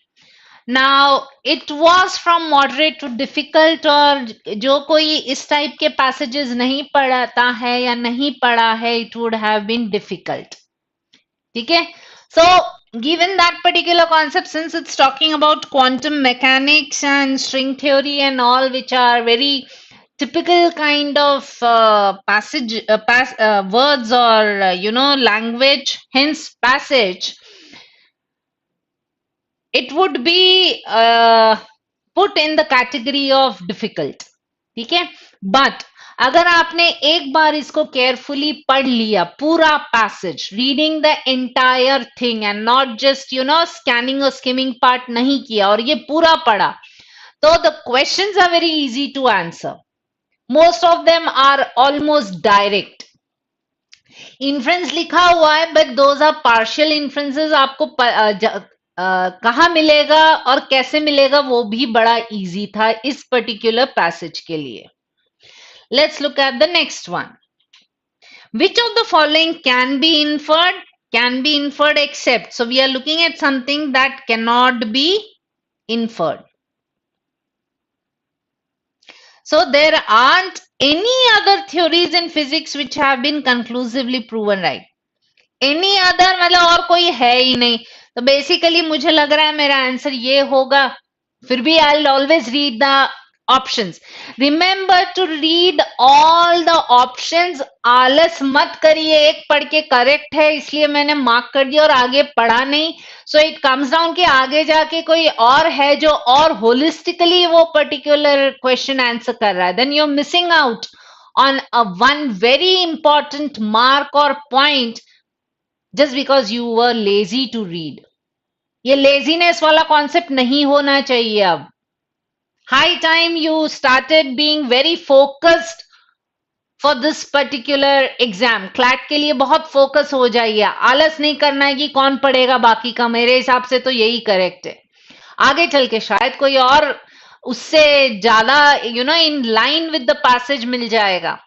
Now, it was from moderate to difficult और जो कोई इस type के passages नहीं पढ़ता है या नहीं पढ़ा है, it would have been difficult. ठीक है? So, given that particular concept, since it's talking about quantum mechanics and string theory and all, which are very typical kind of words or language, hence passage, it would be put in the category of difficult. ठीक है? But अगर आपने एक बार इसको carefully पढ़ लिया पूरा passage, reading the entire thing and not just scanning or skimming part नहीं किया और ये पूरा पढ़ा, तो the questions are very easy to answer. Most of them are almost direct. Inference लिखा हुआ है, but those are partial inferences. आपको कहाँ मिलेगा और कैसे मिलेगा वो भी बड़ा easy था इस particular passage के लिए. Let's look at the next one. Which of the following can be inferred? Can be inferred except. So we are looking at something that cannot be inferred. So there aren't any other theories in physics which have been conclusively proven right. Any other मतलब और कोई है ही नहीं. तो basically मुझे लग रहा है मेरा आंसर ये होगा. फिर भी I'll always read the options. Remember to read all the options. आलस मत करिए, एक पढ़ के करेक्ट है इसलिए मैंने मार्क कर दिया और आगे पढ़ा नहीं. So it comes down कि आगे जाके कोई और है जो और holistically वो particular question answer कर रहा है. Then you're missing out on a one very important mark or point just because you were lazy to read. ये laziness वाला concept नहीं होना चाहिए अब. High time you started being very focused for this particular exam. CLAT के लिए बहुत focus हो जाइए, आलस नहीं करना है कि कौन पढ़ेगा बाकी का, मेरे हिसाब से तो यही करेक्ट है। आगे चल के शायद कोई और उससे ज्यादा in line with the passage मिल जाएगा।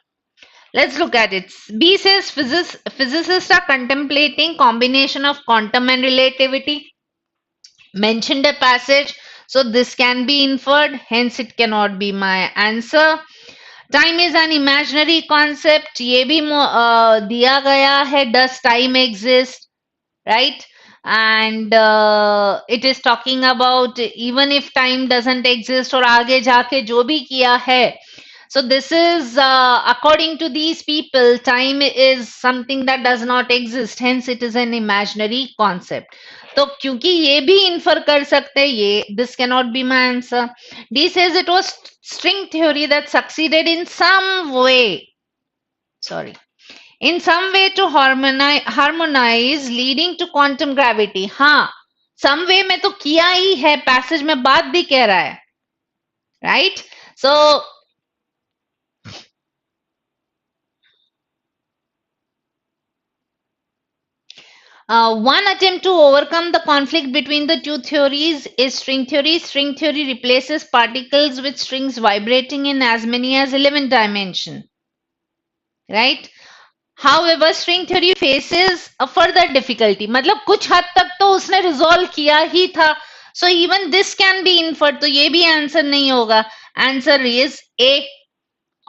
Let's look at it. B says physicists are contemplating combination of quantum and relativity. Mentioned a passage, so this can be inferred, hence it cannot be my answer. Time is an imaginary concept, ये भी दिया गया है, does time exist, right? And it is talking about even if time doesn't exist और आगे जाके जो भी किया है. So this is according to these people, time is something that does not exist, hence it is an imaginary concept. तो क्योंकि ये भी infer कर सकते हैं ये, this cannot be my answer. D says it was string theory that succeeded in some way. Sorry. In some way to harmonize leading to quantum gravity. हाँ, some way में तो किया ही है, passage में बात भी कह रहा है, right? So one attempt to overcome the conflict between the two theories is string theory. String theory replaces particles with strings vibrating in as many as 11 dimensions, right? However, string theory faces a further difficulty. मतलब कुछ हद तक तो उसने resolve किया ही था. So even this can be inferred. तो ये भी answer नहीं होगा. Answer is A.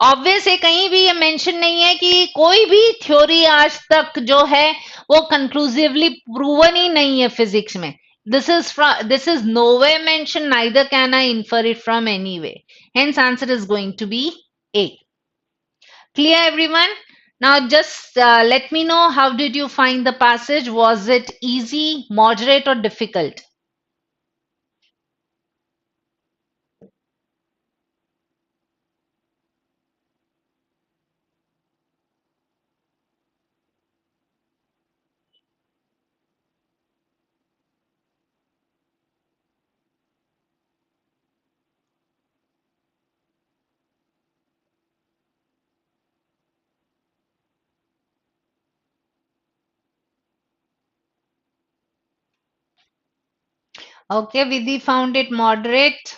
Obvious है, कहीं भी ये mention नहीं है कि कोई भी theory आज तक जो है वो conclusively proven ही नहीं है physics में. This is nowhere mentioned. Neither can I infer it from anywhere. Hence, answer is going to be A. Clear, everyone? Now just let me know, how did you find the passage? Was it easy, moderate or difficult? Okay, Vidhi found it moderate.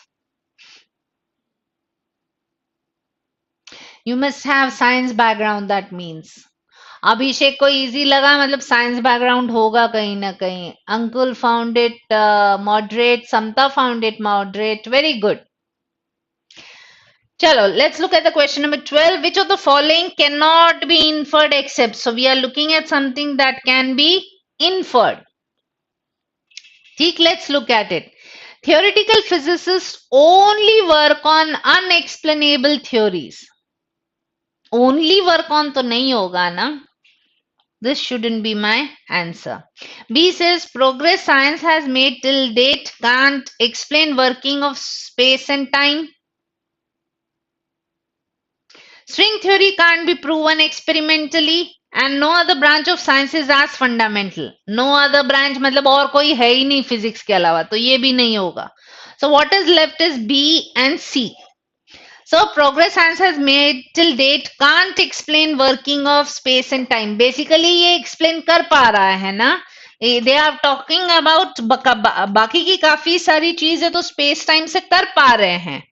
You must have science background, that means. अभिषेक को easy लगा, मतलब science background होगा कहीं ना कहीं. Ankul found it moderate, Samta found it moderate. Very good. Chalo, let's look at the question number 12. Which of the following cannot be inferred except? So we are looking at something that can be inferred. Let's look at it. Theoretical physicists only work on unexplainable theories. Only work on to nahi hoga na. This shouldn't be my answer. B says progress science has made till date can't explain working of space and time. String theory can't be proven experimentally. And no other branch of science is as fundamental. No other branch मतलब और कोई है ही नहीं physics के अलावा, तो ये भी नहीं होगा. So what is left is B and C. So progress science has made till date can't explain working of space and time. Basically ये explain कर पा रहा है ना. They are talking about बाकी की काफी सारी चीजें तो space time से कर पा रहे हैं.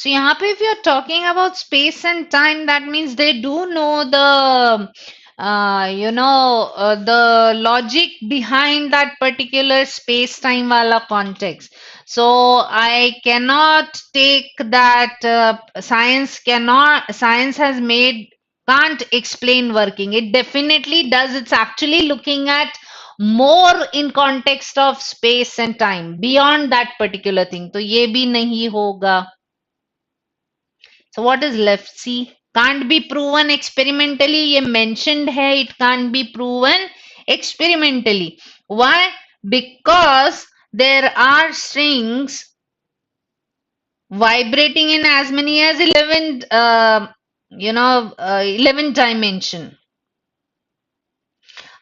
So यहाँ पे if you're talking about space and time, that means they do know the the logic behind that particular space time wala context. So I cannot take that science has made can't explain working. It definitely does. It's actually looking at more in context of space and time beyond that particular thing. तो ये भी नहीं होगा. So what is left? C. Can't be proven experimentally. ये mentioned है. It can't be proven experimentally. Why? Because there are strings vibrating in as many as 11, 11 dimension.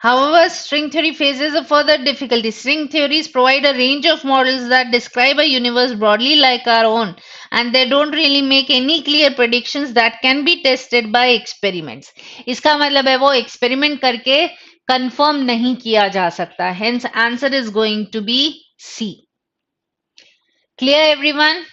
However, string theory faces a further difficulty. String theories provide a range of models that describe a universe broadly like our own, and they don't really make any clear predictions that can be tested by experiments. इसका मतलब है वो experiment करके confirm नहीं किया जा सकता. Hence, answer is going to be C. Clear, everyone?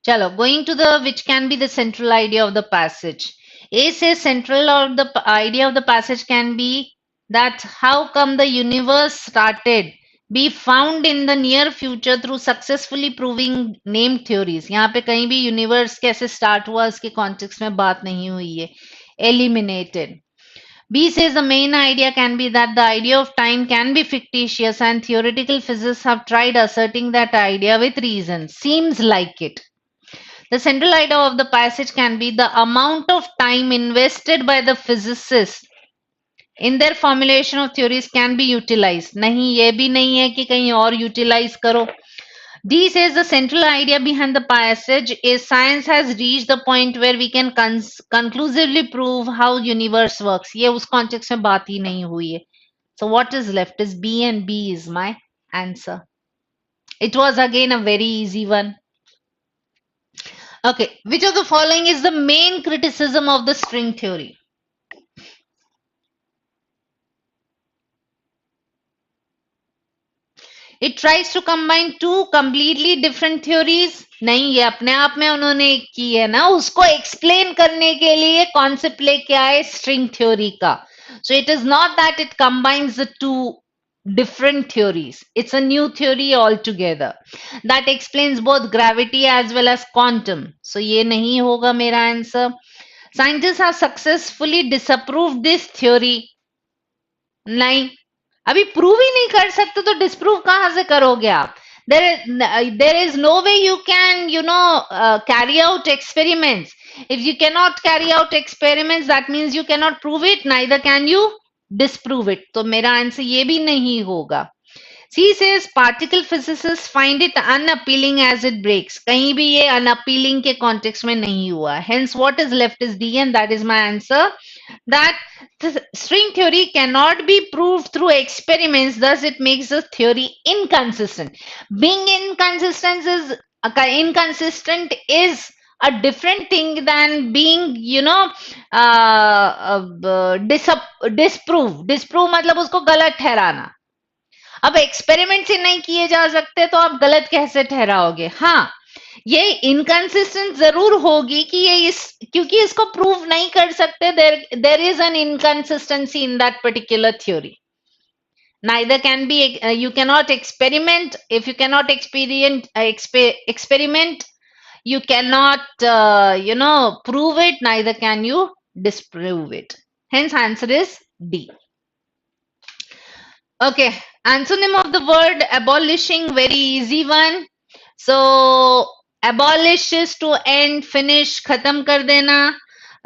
Chalo, going to the which can be the central idea of the passage. A says central or the idea of the passage can be that how come the universe started be found in the near future through successfully proving named theories. यहाँ पे कहीं भी universe कैसे start हुआ इसके context में बात नहीं हुई है. Eliminated. B says the main idea can be that the idea of time can be fictitious and theoretical physicists have tried asserting that idea with reason. Seems like it. The central idea of the passage can be the amount of time invested by the physicists in their formulation of theories can be utilized. नहीं ये भी नहीं है कि कहीं और utilize करो. D says the central idea behind the passage is science has reached the point where we can conclusively prove how universe works. ये उस context में बात ही नहीं हुई है. So what is left is B, and B is my answer. It was again a very easy one. Okay, which of the following is the main criticism of the string theory? It tries to combine two completely different theories. नहीं ये अपने आप में उन्होंने की है ना, उसको explain करने के लिए concept लेके आए string theory का. So it is not that it combines the two different theories. It's a new theory altogether that explains both gravity as well as quantum. So ये नहीं होगा मेरा answer. Scientists have successfully disapproved this theory. नहीं, अभी prove ही नहीं कर सकते तो डिस्प्रूव कहां से करोगे आप? There is no way you can, carry out experiments. If you cannot carry out experiments, that means you cannot prove it, neither can you disprove it. तो मेरा आंसर ये भी नहीं होगा. C says particle physicists find it unappealing as it breaks. कहीं भी ये unappealing के context में नहीं हुआ. Hence, what is left is D, and that is my answer. That the string theory cannot be proved through experiments, thus it makes the theory inconsistent. Being inconsistent is a different thing than being, disprove. Disprove मतलब उसको गलत ठहराना. अब experiment से नहीं किए जा सकते तो आप गलत कैसे ठहराओगे? हाँ, ये इनकंसिस्टेंट जरूर होगी कि ये क्योंकि इसको प्रूव नहीं कर सकते. There is an inconsistency in that particular theory. Neither can be, you cannot experiment. If you cannot experiment, you cannot, prove it. Neither can you disprove it. Hence, answer is D. Okay, antonym of the word abolishing, very easy one. So, abolish is to end, finish, khatam kar dena.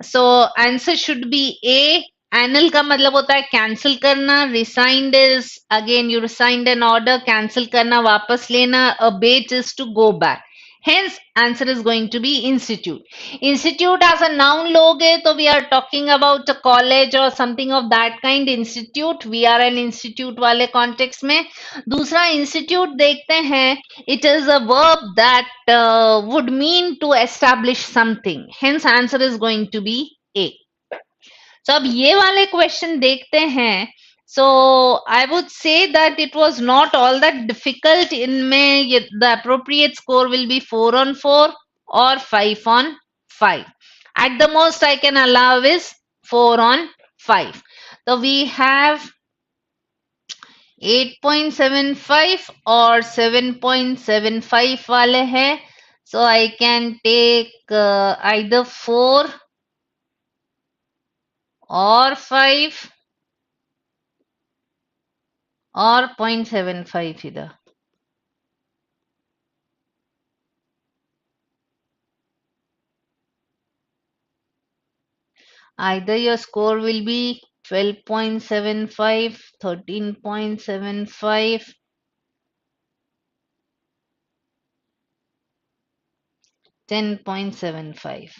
So, answer should be A. Annul का मतलब होता है cancel करना. Resigned is again you resigned an order, cancel करना, वापस लेना. Abate is to go back. Hence, answer is going to be institute. Institute as a noun लोगे तो we are talking about a college or something of that kind. Institute, we are an institute वाले context में. दूसरा institute देखते हैं. It is a verb that would mean to establish something. Hence, answer is going to be A. So अब ये वाले question देखते हैं. So I would say that it was not all that difficult. इनमें the appropriate score will be 4 on 4 or 5 on 5. At the most I can allow is 4 on 5. So we have 8.75 और 7.75 वाले हैं. So I can take either 4 or 5 or 0.75 either. Either your score will be 12.75, 13.75, 10.75.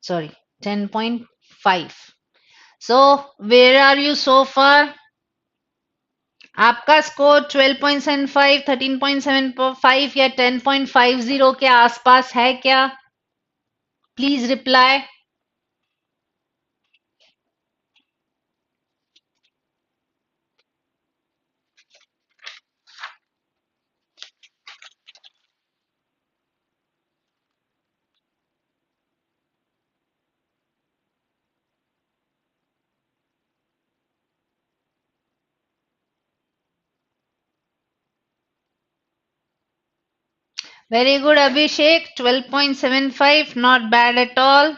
Sorry, 10.5. So, where are you so far? आपका score 12.75, 13.75 या 10.50 के आसपास है क्या? Please reply. Very good, Abhishek. 12.75, not bad at all.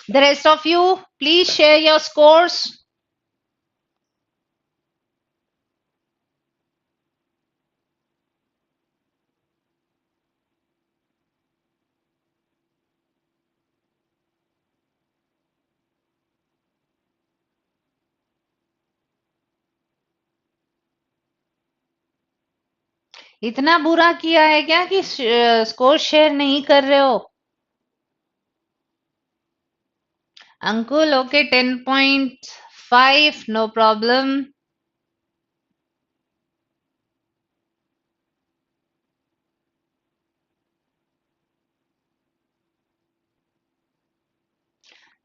The rest of you, please share your scores. इतना बुरा किया है क्या कि स्कोर शेयर नहीं कर रहे हो? Ankul, okay, 10.5, no problem.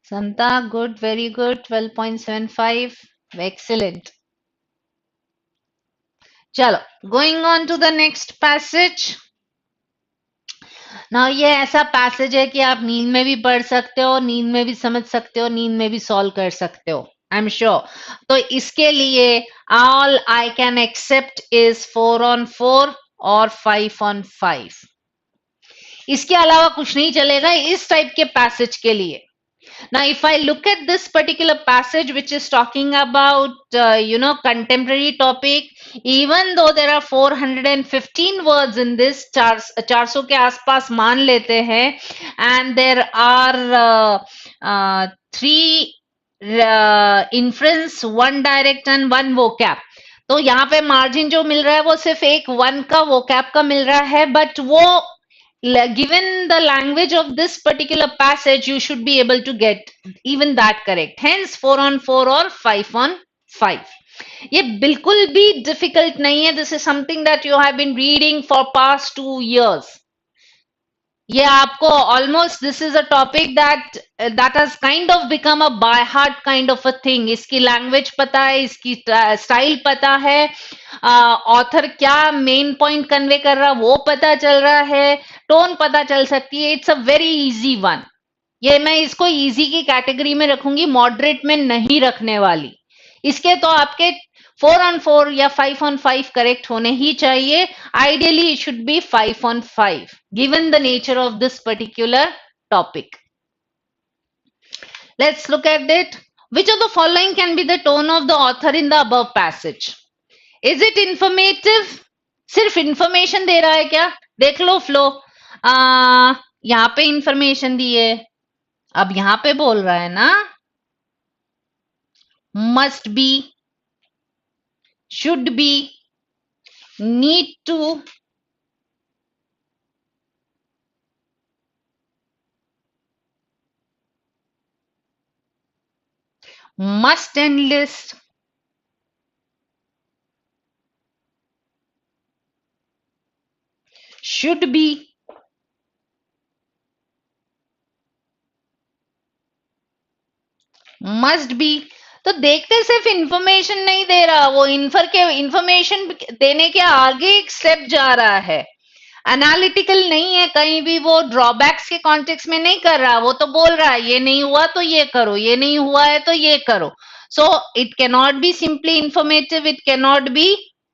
Santa, good, very good. 12.75, excellent. चलो, going on to the next passage. Now ये ऐसा पैसेज है कि आप नींद में भी पढ़ सकते हो, नींद में भी समझ सकते हो, नींद में भी सॉल्व कर सकते हो. I am sure. तो इसके लिए all I can accept is 4 on 4 और 5 on 5. इसके अलावा कुछ नहीं चलेगा इस टाइप के पैसेज के लिए. Now, if I look at this particular passage, which is talking about, contemporary topic, even though there are 415 words in this, 400 के आसपास मान लेते हैं, and there are 3 inference, 1 direct and 1 vocab. तो यहाँ पे मार्जिन जो मिल रहा है वो सिर्फ एक 1 का vocab का मिल रहा है, but वो given the language of this particular passage, you should be able to get even that correct. Hence 4 on 4 or 5 on 5. ये बिल्कुल भी difficult नहीं है. This is something that you have been reading for past 2 years. ये आपको almost this is a topic that has kind of become a by heart kind of a thing. इसकी language पता है, इसकी style पता है, author क्या main point convey कर रहा वो पता चल रहा है, tone पता चल सकती है. It's a very easy one. ये मैं इसको easy की category में रखूंगी, moderate में नहीं रखने वाली. इसके तो आपके 4 on 4 या 5 on 5 करेक्ट होने ही चाहिए. Ideally, it should be 5 on 5, given the nature of this particular topic. Let's look at it. Which of the following can be the tone of the author in the above passage? Is it informative? सिर्फ information दे रहा है क्या? देख low flow. यहाँ पे information दी है. अब यहाँ पे बोल रहा है ना, must be, should be, need to, must enlist, should be, must be. तो देखते सिर्फ इंफॉर्मेशन नहीं दे रहा, वो इंफॉर्मेशन देने के आगे एक स्टेप जा रहा है. एनालिटिकल नहीं है, कहीं भी वो ड्रॉबैक्स के कॉन्टेक्स्ट में नहीं कर रहा, वो तो बोल रहा है ये नहीं हुआ तो ये करो, ये नहीं हुआ है तो ये करो. So it cannot be simply informative, it cannot be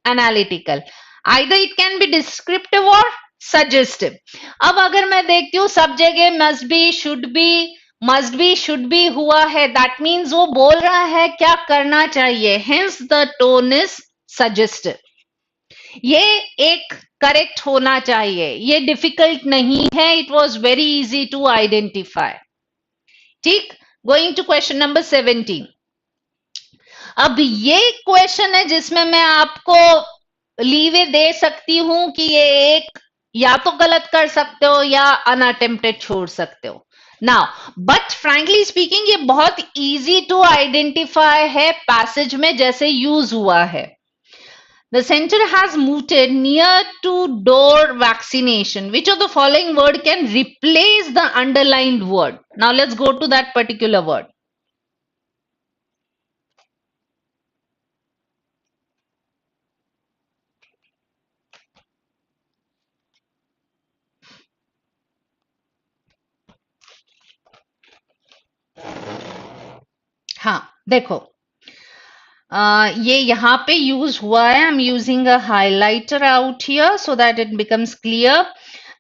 analytical. Either it can be descriptive or suggestive. अब अगर मैं देखती हूँ सब जगह must be, should be हुआ है, that means वो बोल रहा है क्या करना चाहिए, hence the tone is suggestive. ये एक करेक्ट होना चाहिए, ये डिफिकल्ट नहीं है, it was very easy to identify. ठीक, गोइंग टू क्वेश्चन नंबर 17. अब ये क्वेश्चन है जिसमें मैं आपको लीवे दे सकती हूं कि ये एक या तो गलत कर सकते हो या अनअटेम्प्टेड छोड़ सकते हो. नाउ बट फ्रैंकली स्पीकिंग ये बहुत इजी टू आइडेंटिफाई है पैसेज में जैसे यूज हुआ है. The center has mooted near to door vaccination. Which of the following word can replace the underlined word? Now let's go to that particular word. हाँ देखो ये यहाँ पे यूज हुआ है. I am using a highlighter out here so that it becomes clear.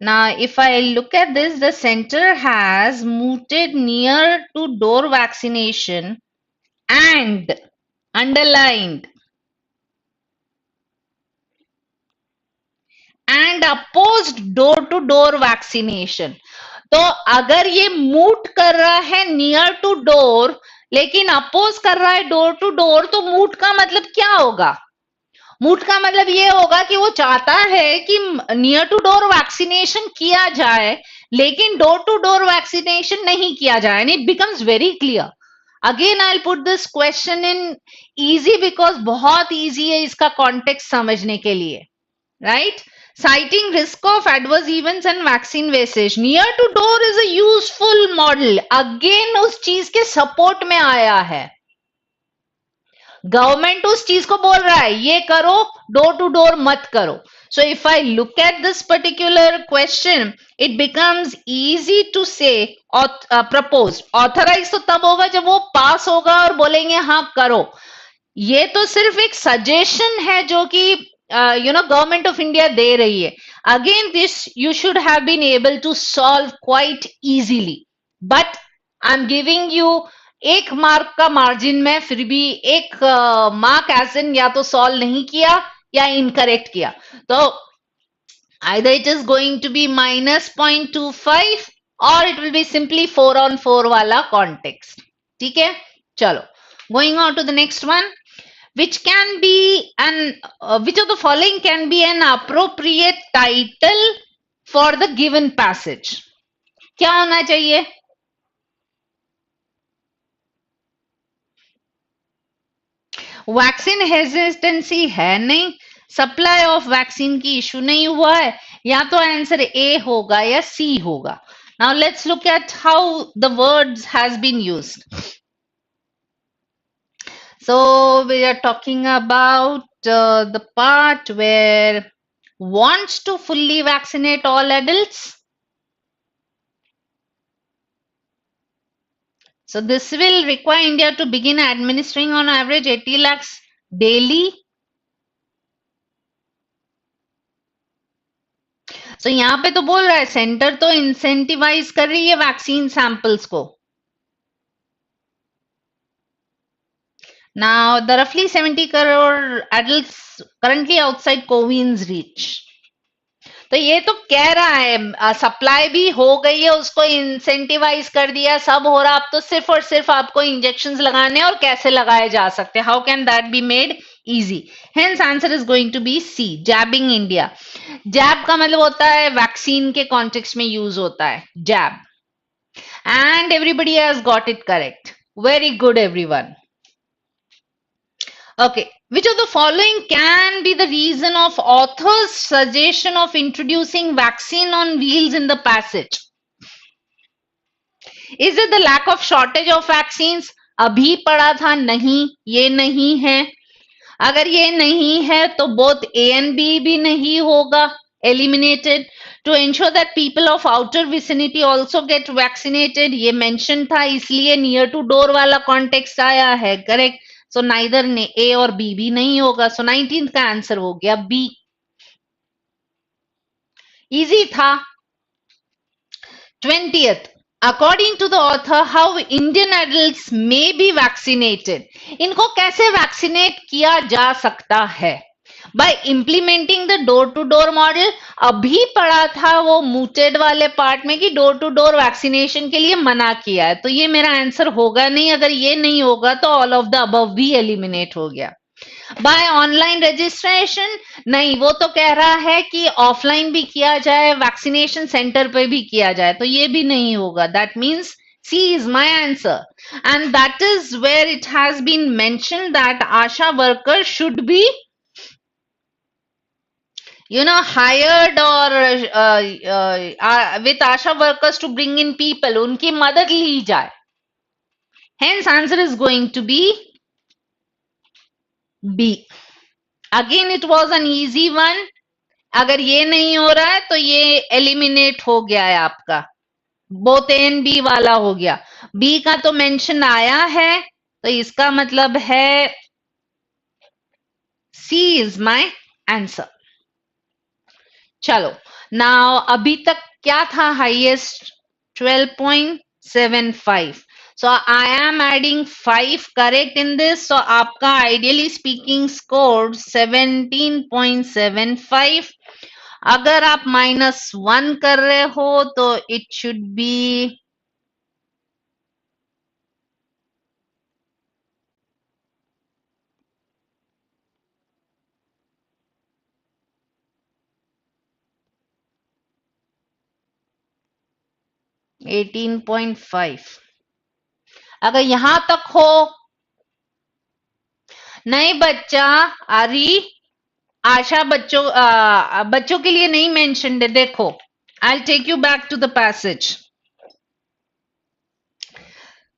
Now, if I look at this, the center has mooted near to door vaccination and underlined and opposed door to door vaccination. तो अगर ये मूट कर रहा है near to door लेकिन oppose कर रहा है डोर टू डोर, तो मूट का मतलब क्या होगा? मूट का मतलब ये होगा कि वो चाहता है कि नियर टू डोर वैक्सीनेशन किया जाए लेकिन डोर टू डोर वैक्सीनेशन नहीं किया जाए. And it becomes very clear. Again I put this question in easy because बहुत इजी है इसका कॉन्टेक्स्ट समझने के लिए, right? Citing risk of adverse events and vaccine wastage. Near to door is a useful model. Again उस चीज के support में आया है. गवर्नमेंट उस चीज को बोल रहा है ये करो, डोर टू डोर मत करो. So if I look at this particular question, it becomes easy to say proposed. Authorized तो तब होगा जब वो पास होगा और बोलेंगे हाँ करो. ये तो सिर्फ एक सजेशन है जो कि गवर्नमेंट ऑफ इंडिया दे रही है. Again this you should have been able to solve quite easily, but I am giving you एक मार्क का मार्जिन में, फिर भी एक मार्क एज इन या तो सॉल्व नहीं किया या इनकरेक्ट किया तो either it is going to be minus 0.25 or it will be simply 4 on 4 वाला context. ठीक है, चलो going on to the next one. Which can be which of the following can be an appropriate title for the given passage? क्या होना चाहिए? Vaccine hesitancy है नहीं, supply of vaccine की इशू नहीं हुआ है, या तो आंसर ए होगा या सी होगा. Now let's look at how the words has been used. So we are talking about the part where wants to fully vaccinate all adults. So this will require India to begin administering on average 80 lakhs daily. So यहाँ पे तो बोल रहा है centre तो incentivise कर रही है वैक्सीन सैंपल्स को. Now, the roughly 70 crore adults currently outside COVID's reach. तो ये तो कह रहा है सप्लाई भी हो गई है, उसको इंसेंटिवाइज कर दिया, सब हो रहा, अब तो सिर्फ और सिर्फ आपको इंजेक्शंस लगाने और कैसे लगाए जा सकते हैं. How can that be made easy? Hence answer is going to be C, jabbing India. Jab का मतलब होता है वैक्सीन के कॉन्टेक्स्ट में यूज होता है jab. And everybody has got it correct. Very good everyone. Okay, which of the following can be the reason of author's suggestion of introducing vaccine on wheels in the passage? Is it the lack of shortage of vaccines? अभी पढ़ा था नहीं, ये नहीं है. अगर ये नहीं है तो both A and B भी नहीं होगा. eliminated. To ensure that people of outer vicinity also get vaccinated, ये mention था इसलिए near to door वाला context आया है, correct? So neither A और B भी नहीं होगा. So 19th का आंसर हो गया B. Easy था. 20th. According to the author, how Indian adults may be vaccinated. इनको कैसे vaccinate किया जा सकता है? By implementing the door to door model. अभी पढ़ा था वो muted वाले पार्ट में कि door to door vaccination के लिए मना किया है, तो ये मेरा आंसर होगा नहीं. अगर ये नहीं होगा तो all of the above भी eliminate हो गया. बाय ऑनलाइन रजिस्ट्रेशन नहीं, वो तो कह रहा है कि ऑफलाइन भी किया जाए, वैक्सीनेशन सेंटर पे भी किया जाए, तो ये भी नहीं होगा. That means C is my answer, and that is where it has been mentioned that ASHA workers should be, hired or with ASHA workers to bring in people, उनकी मदद ली जाए. Hence answer is going to be B. Again it was an easy one. अगर ये नहीं हो रहा है तो ये एलिमिनेट हो गया है आपका. बोथ ए एंड बी वाला हो गया. बी का तो मेंशन आया है, तो इसका मतलब है सी इज माय आंसर. चलो, नाउ अभी तक क्या था highest? 12.75. So I am adding 5 correct in this. So आपका ideally speaking score 17.75. अगर आप -1 कर रहे हो तो it should be 18.5. अगर यहां तक हो, नहीं बच्चा, आरी आशा बच्चों के लिए नहीं मेंशन्ड है. देखो, I'll take you back to the passage.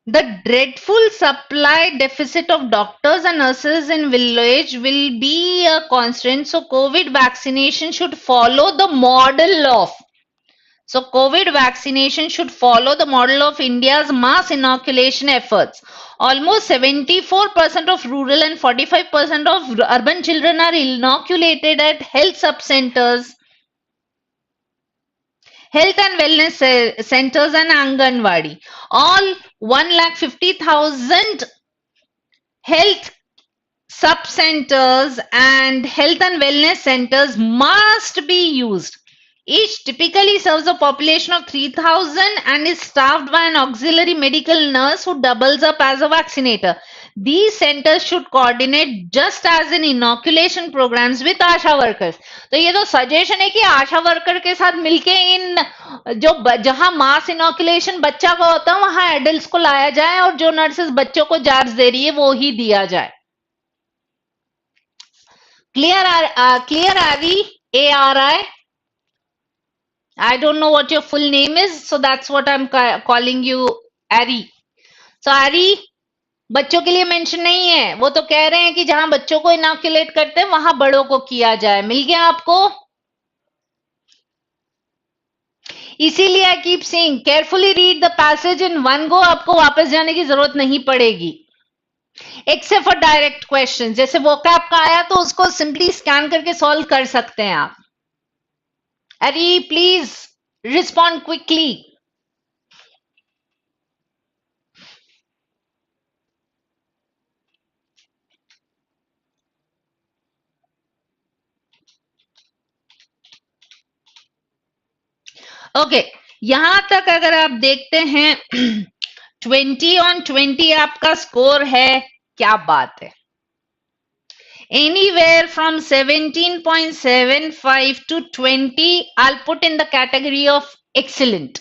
The dreadful supply deficit of doctors and nurses in village will be a constraint. So COVID vaccination should follow the model of. So COVID vaccination should follow the model of India's mass inoculation efforts. Almost 74% of rural and 45% of urban children are inoculated at health sub-centers, health and wellness centers and Anganwadi. All 1,50,000 health sub-centers and health and wellness centers must be used. Each typically serves a population of 3,000 and is staffed by an auxiliary medical nurse who doubles up as a vaccinator. These centers should coordinate just as in inoculation programs with ASHA workers. तो ये तो suggestion है कि आशा worker के साथ मिलके इन जहां मास inoculation बच्चा का होता है वहां एडल्ट्स को लाया जाए और जो नर्सेस बच्चों को जार्ज दे रही है वो ही दिया जाए. Clear, Ari? ARI? I don't know what your full name is, so that's what I'm calling you Ari. So Ari, बच्चों के लिए मेंशन नहीं है, वो तो कह रहे हैं कि जहां बच्चों को इनोकुलेट करते हैं वहां बड़ों को किया जाए. मिल गया आपको? इसीलिए I keep saying carefully read the passage in one go. आपको वापस जाने की जरूरत नहीं पड़ेगी एक्सेप्ट फॉर डायरेक्ट क्वेश्चन. जैसे वोकैब का आया तो उसको सिंपली स्कैन करके सॉल्व कर सकते हैं आप. अरे प्लीज रिस्पॉन्ड क्विकली. ओके, यहां तक अगर आप देखते हैं 20 on 20 आपका स्कोर है. क्या बात है. Anywhere from 17.75 to 20 I'll put in the category of excellent.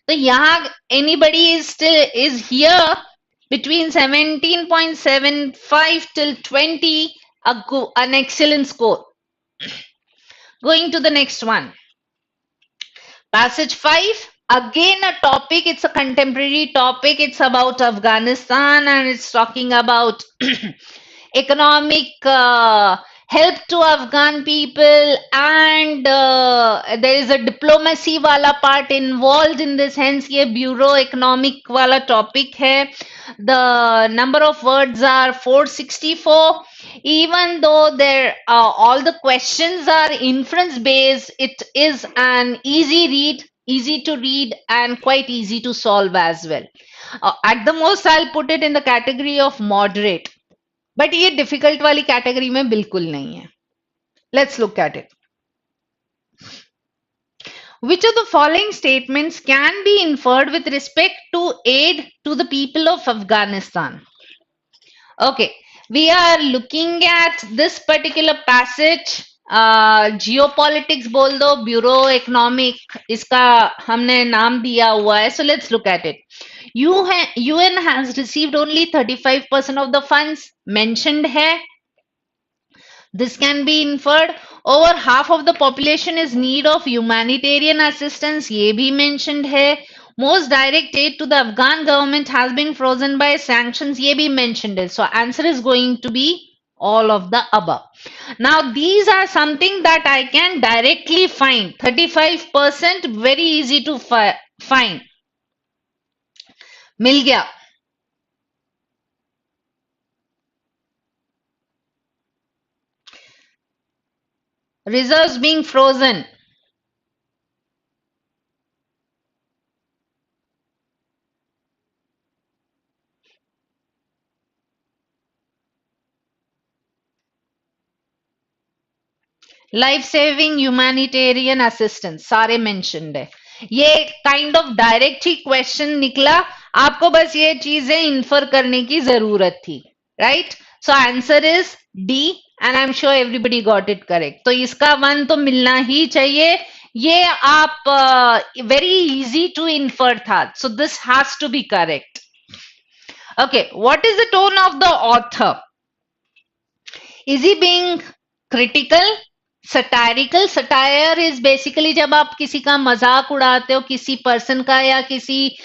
तो यहाँ anybody is here between 17.75 till 20, an excellent score. Going to the next one. Passage 5, again a topic, it's a contemporary topic, it's about Afghanistan and it's talking about economic help to Afghan people, and there is a diplomacy wala part involved in this. Hence, ये bureau economic wala topic है. The number of words are 464. Even though there all the questions are inference based, it is an easy read, easy to read, and quite easy to solve as well. At the most, I'll put it in the category of moderate. But ये difficult वाली category में बिल्कुल नहीं है. Let's look at it. Which of the following statements can be inferred with respect to aid to the people of Afghanistan? Okay, we are looking at this particular passage. Geopolitics बोल दो, bureau economic इसका हमने नाम दिया हुआ है. So let's look at it. UN has received only 35% of the funds mentioned here. This can be inferred. Over half of the population is need of humanitarian assistance. ये भी mentioned है. Most direct aid to the Afghan government has been frozen by sanctions. ये भी mentioned है. So answer is going to be all of the above. Now these are something that I can directly find. 35% very easy to find. मिल गया. Reserves being frozen. Life saving humanitarian assistance सारे mentioned है. ये kind of direct he question निकला. आपको बस ये चीजें infer करने की जरूरत थी. Right. So answer is D and I am sure everybody got it correct. तो इसका 1 तो मिलना ही चाहिए. ये आप वेरी इजी टू इन्फर था. So this has to be correct. Okay, what is the tone of the author? Is he being critical? Satirical. Satire is basically जब आप किसी का मजाक उड़ाते हो, किसी पर्सन का या किसी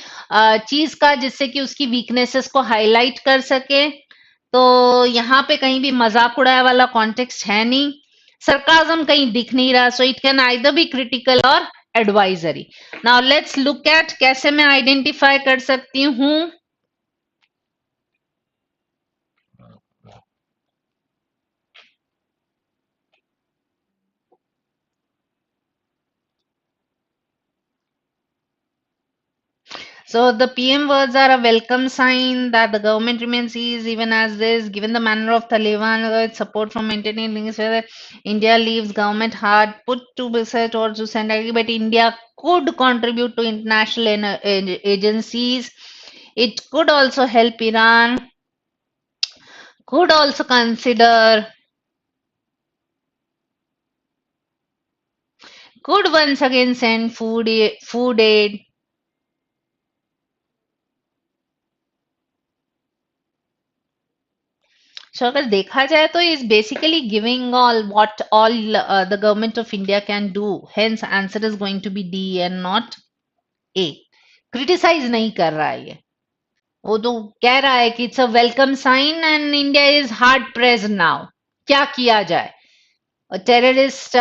चीज का, जिससे कि उसकी वीकनेसेस को हाईलाइट कर सके. तो यहाँ पे कहीं भी मजाक उड़ाया वाला कॉन्टेक्स्ट है नहीं. सरकाजम कहीं दिख नहीं रहा. So it can either be critical और advisory. Now let's look at कैसे मैं आइडेंटिफाई कर सकती हूँ. So the PM words are a welcome sign that the government remains easy even as this. Given the manner of Taliban support from maintaining links where India leaves government hard put to research or to send, but India could contribute to international agencies. It could also help Iran. Could also consider. Could once again send food aid. So अगर देखा जाए तो is basically giving all what all the government of India can do. Hence answer is going to be D and not A. Criticize नहीं कर रहा है ये. वो तो कह रहा है कि it's a welcome sign and India is hard pressed now. क्या किया जाए? टेररिस्ट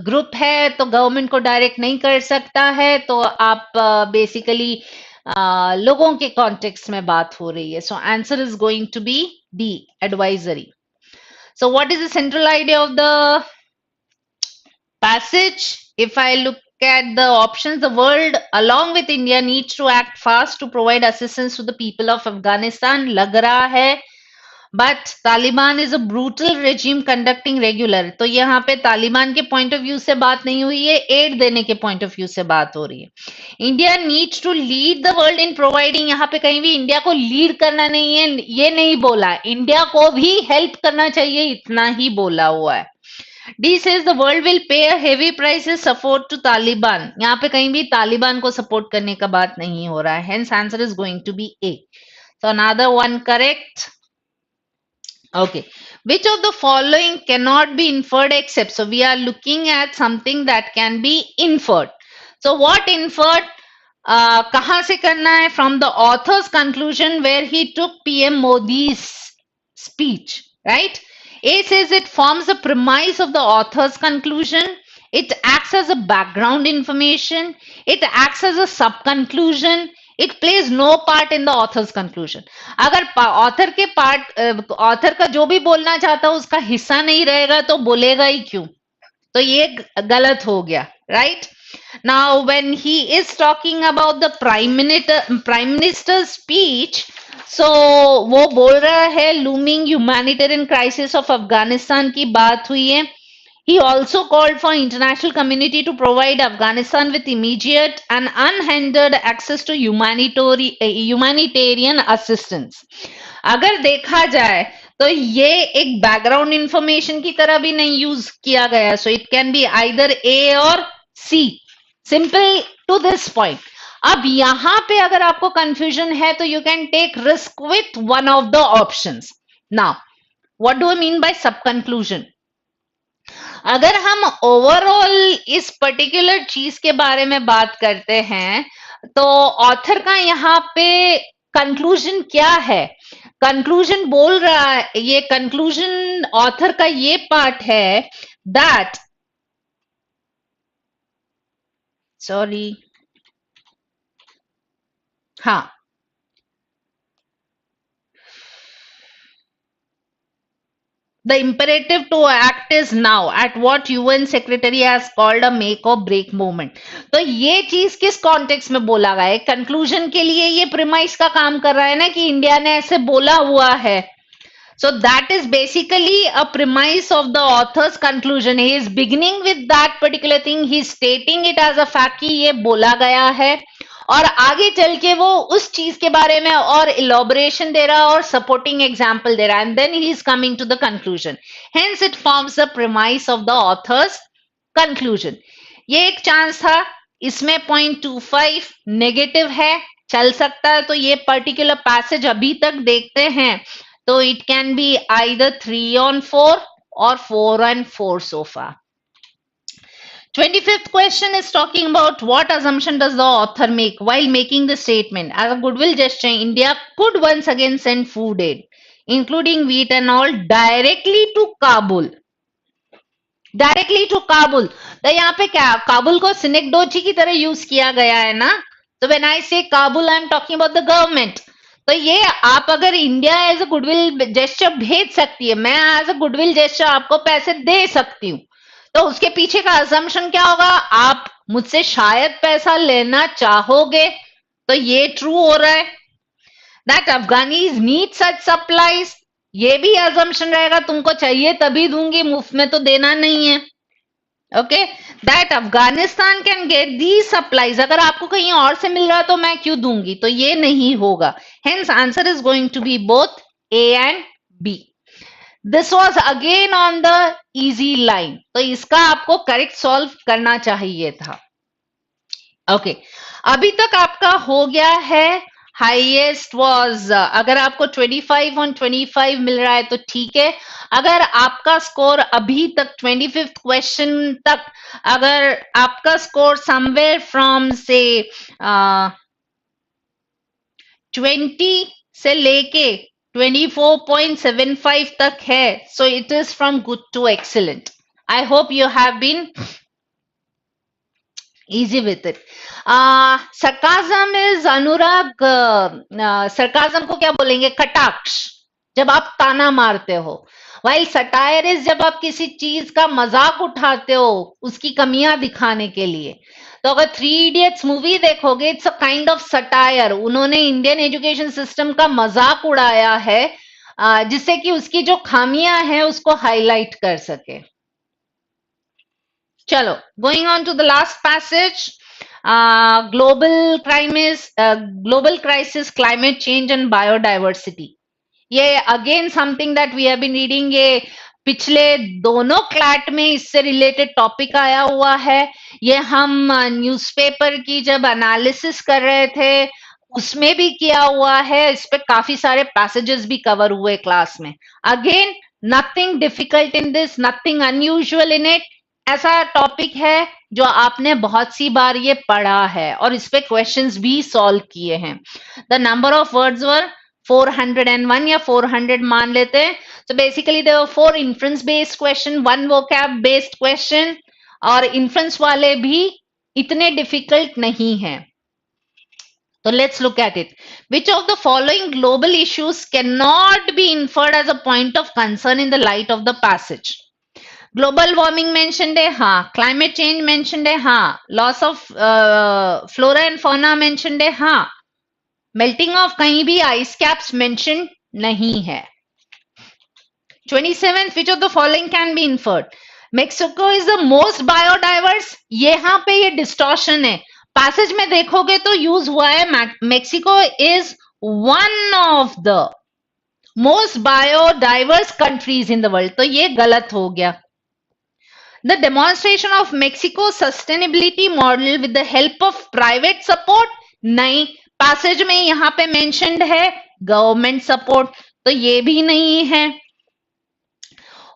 ग्रुप है तो गवर्नमेंट को डायरेक्ट नहीं कर सकता है. तो आप बेसिकली लोगों के कॉन्टेक्स्ट में बात हो रही है. So answer is going to be D, advisory. So what is the central idea of the passage? If I look at the options, the world along with India needs to act fast to provide assistance to the people of Afghanistan. लग रहा है. But Taliban is a brutal regime conducting regular. तो यहाँ पे तालिबान के point of view से बात नहीं हुई है, एड देने के पॉइंट ऑफ व्यू से बात हो रही है. India needs to lead the world in providing. यहाँ पे कहीं भी इंडिया को लीड करना नहीं है, ये नहीं बोला. इंडिया को भी हेल्प करना चाहिए, इतना ही बोला हुआ है. D says the world will pay a heavy prices support to Taliban. यहाँ पे कहीं भी तालिबान को सपोर्ट करने का बात नहीं हो रहा है. Hence answer is going to be A. So another one correct. Okay, which of the following cannot be inferred except? So we are looking at something that can be inferred. So what inferred? कहाँ से करना है? From the author's conclusion where he took PM Modi's speech, right? A says it forms the premise of the author's conclusion. It acts as a background information. It acts as a sub-conclusion. It plays no part in the author's conclusion. अगर author का जो भी बोलना चाहता है उसका हिस्सा नहीं रहेगा तो बोलेगा ही क्यों? तो ये गलत हो गया, right? Now, when he is talking about the prime minister's speech, so वो बोल रहा है looming humanitarian crisis of Afghanistan की बात हुई है. He also called for international community to provide Afghanistan with immediate and unhindered access to humanitarian assistance. अगर देखा जाए तो ये एक बैकग्राउंड इंफॉर्मेशन की तरह भी नहीं यूज किया गया. So it can be either A और C. Simple to this point. अब यहां पे अगर आपको कंफ्यूजन है तो you can take risk with one of the options. Now what do I mean by sub conclusion? अगर हम ओवरऑल इस पर्टिकुलर चीज के बारे में बात करते हैं तो ऑथर का यहाँ पे कंक्लूजन क्या है? कंक्लूजन बोल रहा है, ये कंक्लूजन ऑथर का ये पार्ट है दैट सॉरी हाँ the imperative to act is now at what UN secretary has called a make or break moment. तो ये चीज किस कॉन्टेक्स्ट में बोला गया है? कंक्लूजन के लिए ये प्रिमाइस का काम कर रहा है ना कि इंडिया ने ऐसे बोला हुआ है. So that is basically a premise of the author's conclusion. He is beginning with that particular thing. He is stating it as a fact कि ये बोला गया है और आगे चल के वो उस चीज के बारे में और इलॉबरेशन दे रहा है और सपोर्टिंग एग्जाम्पल दे रहा है. And then he is coming to the conclusion. Hence it forms the premise of the author's conclusion. ये एक चांस था. इसमें 0.25 नेगेटिव है, चल सकता है. तो ये पर्टिकुलर पैसेज अभी तक देखते हैं तो it can be either 3 on 4 or 4 on 4 so far. 25th question is talking about what assumption does the author make while making the statement. As a goodwill gesture, India could once again send food aid, including wheat and all, directly to Kabul. Directly to Kabul. तो यहाँ पे क्या काबुल को सिनेक्डोची की तरह use किया गया है ना. तो when I say Kabul, I am talking about the government. तो ये आप अगर India as a goodwill gesture भेज सकती है, मैं एज अ गुडविल जेस्चर आपको पैसे दे सकती हूँ, तो उसके पीछे का असम्पशन क्या होगा? आप मुझसे शायद पैसा लेना चाहोगे. तो ये ट्रू हो रहा है. That Afghanis need such supplies, ये भी असम्पशन रहेगा. तुमको चाहिए तभी दूंगी, मुफ्त में तो देना नहीं है. Okay, that Afghanistan can get the supplies. अगर आपको कहीं और से मिल रहा है तो मैं क्यों दूंगी? तो ये नहीं होगा. Hence answer is going to be both A and B. This was again on the easy line. तो इसका आपको करेक्ट सॉल्व करना चाहिए था. ओके, अभी तक आपका हो गया है. हाईएस्ट वॉज, अगर आपको 25 on 25 मिल रहा है तो ठीक है. अगर आपका स्कोर अभी तक 25th क्वेश्चन तक, अगर आपका स्कोर समवेयर फ्रॉम से 20 से लेके 24.75 तक है, so it is from good to excellent. I hope you have been easy with it. Sarcasm is Anurag. sarcasm को क्या बोलेंगे? कटाक्ष, जब आप ताना मारते हो. while satire is जब आप किसी चीज का मजाक उठाते हो उसकी कमियां दिखाने के लिए. तो अगर 3 Idiots मूवी देखोगे, it's a kind of satire. उन्होंने इंडियन एजुकेशन सिस्टम का मजाक उड़ाया है जिससे कि उसकी जो खामियां हैं उसको हाईलाइट कर सके. चलो, going on to the last passage. Global crisis, climate change and biodiversity. ये again something that we have been reading. ये पिछले दोनों क्लैट में इससे रिलेटेड टॉपिक आया हुआ है. ये हम न्यूज़पेपर की जब एनालिसिस कर रहे थे उसमें भी किया हुआ है. इस पे काफी सारे पैसेजेस भी कवर हुए क्लास में. Again nothing difficult in this, nothing unusual in it. ऐसा टॉपिक है जो आपने बहुत सी बार ये पढ़ा है और इस पे क्वेश्चंस भी सॉल्व किए हैं. The number of words were 401 या 400 मान लेते हैं. So basically there were 4 inference based question, 1 vocab based question, और inference वाले भी इतने difficult नहीं हैं. So let's look at it. Which of the following global issues cannot be inferred as a point of concern in the light of the passage? Global warming mentioned है, हाँ. Climate change mentioned है, हाँ. Loss of flora and fauna mentioned है, हाँ. Melting of कहीं भी ice caps mentioned नहीं है. 27th, which of the following can be inferred? Mexico is the most biodiverse. यहाँ पे ये distortion है. पैसेज में देखोगे तो यूज हुआ है Mexico is one of the most biodiverse countries in the world, तो ये गलत हो गया. The demonstration of Mexico sustainability model with the help of private support, नहीं. पैसेज में यहां पे मेंशन्ड है गवर्नमेंट सपोर्ट, तो ये भी नहीं है.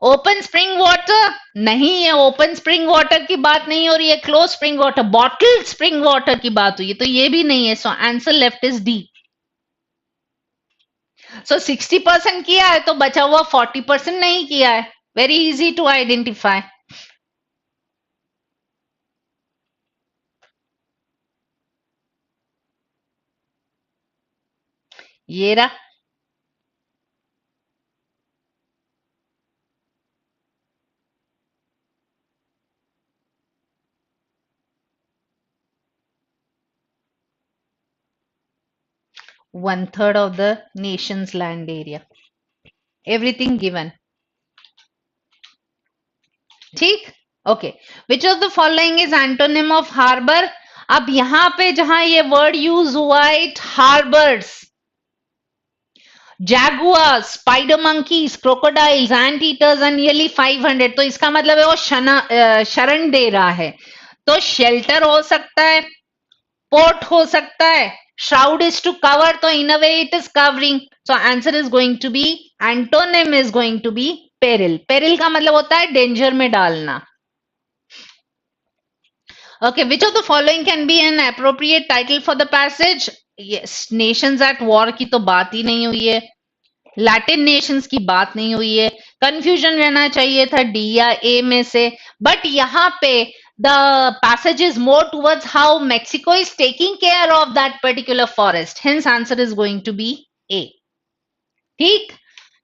ओपन स्प्रिंग वाटर नहीं है, ओपन स्प्रिंग वाटर की बात नहीं हो रही है. Close spring water, bottle spring water की बात हुई है, तो ये भी नहीं है. So answer left is D. So 60% किया है तो बचा हुआ 40% नहीं किया है. Very easy to identify. ये रहा. One third of the nation's land area. Everything given. ठीक. Okay. Which of the following is antonym of harbor? अब यहां पे जहां ये वर्ड यूज हुआ है, it harbors. Jaguars, spider monkeys, crocodiles, anteaters and nearly 500. तो इसका मतलब है वो शरण दे रहा है. तो शेल्टर हो सकता है, पोर्ट हो सकता है, shroud is to cover, तो in a way it is covering. So answer is going to be, antonym is going to be peril. Peril का मतलब होता है danger में डालना. Okay, which of the following can be an appropriate title for the passage? Yes, nations at war की तो बात ही नहीं हुई है. लैटिन नेशंस की बात नहीं हुई है. कंफ्यूजन रहना चाहिए था डी या ए में से, बट यहाँ पे the passage is more towards how Mexico is taking care of that particular forest. Hence, answer is going to be A. ठीक?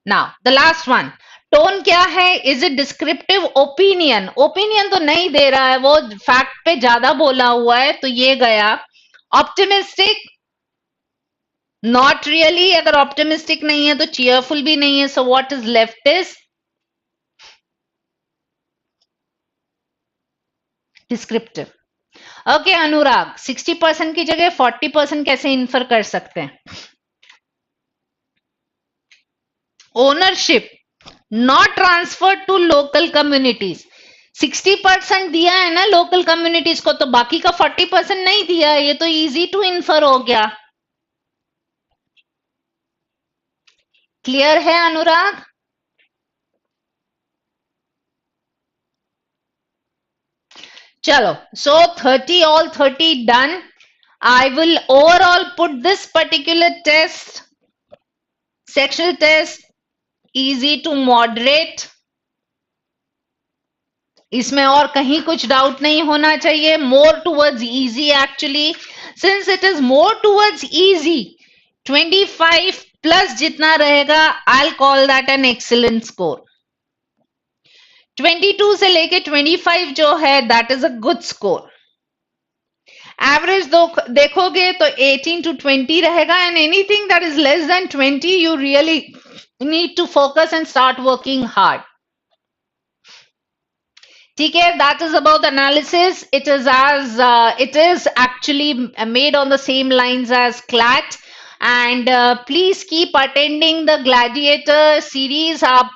Now, the last one. Tone क्या है? Is it descriptive? Opinion. Opinion तो नहीं दे रहा है, वो fact पे ज्यादा बोला हुआ है, तो ये गया. Optimistic? Not really. अगर optimistic नहीं है तो cheerful भी नहीं है. So what is left is descriptive. Okay, अनुराग, 60% की जगह 40% कैसे इन्फर कर सकते हैं? Ownership not transferred to local communities. 60% दिया है ना local communities को, तो बाकी का 40% नहीं दिया है. ये तो easy to infer हो गया. क्लियर है अनुराग? चलो, so 30, all 30 done. I will overall put this particular test, sectional test, easy to moderate. इसमें और कहीं कुछ डाउट नहीं होना चाहिए. More towards easy actually. Since it is more towards easy, 25 plus जितना रहेगा, I'll call that an excellent score. 22 से लेके 25 जो है, that is a good score. Average देखोगे तो 18 to 20 रहेगा, and anything that is less than 20, you really need to focus and start working hard. ठीक है, that is about analysis. It is actually made on the same lines as CLAT. And please keep attending the Gladiator series. आप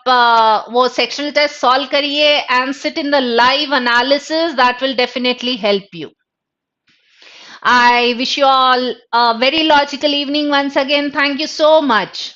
वो sectional test solve करिए and sit in the live analysis. That will definitely help you. I wish you all a very logical evening once again. Thank you so much.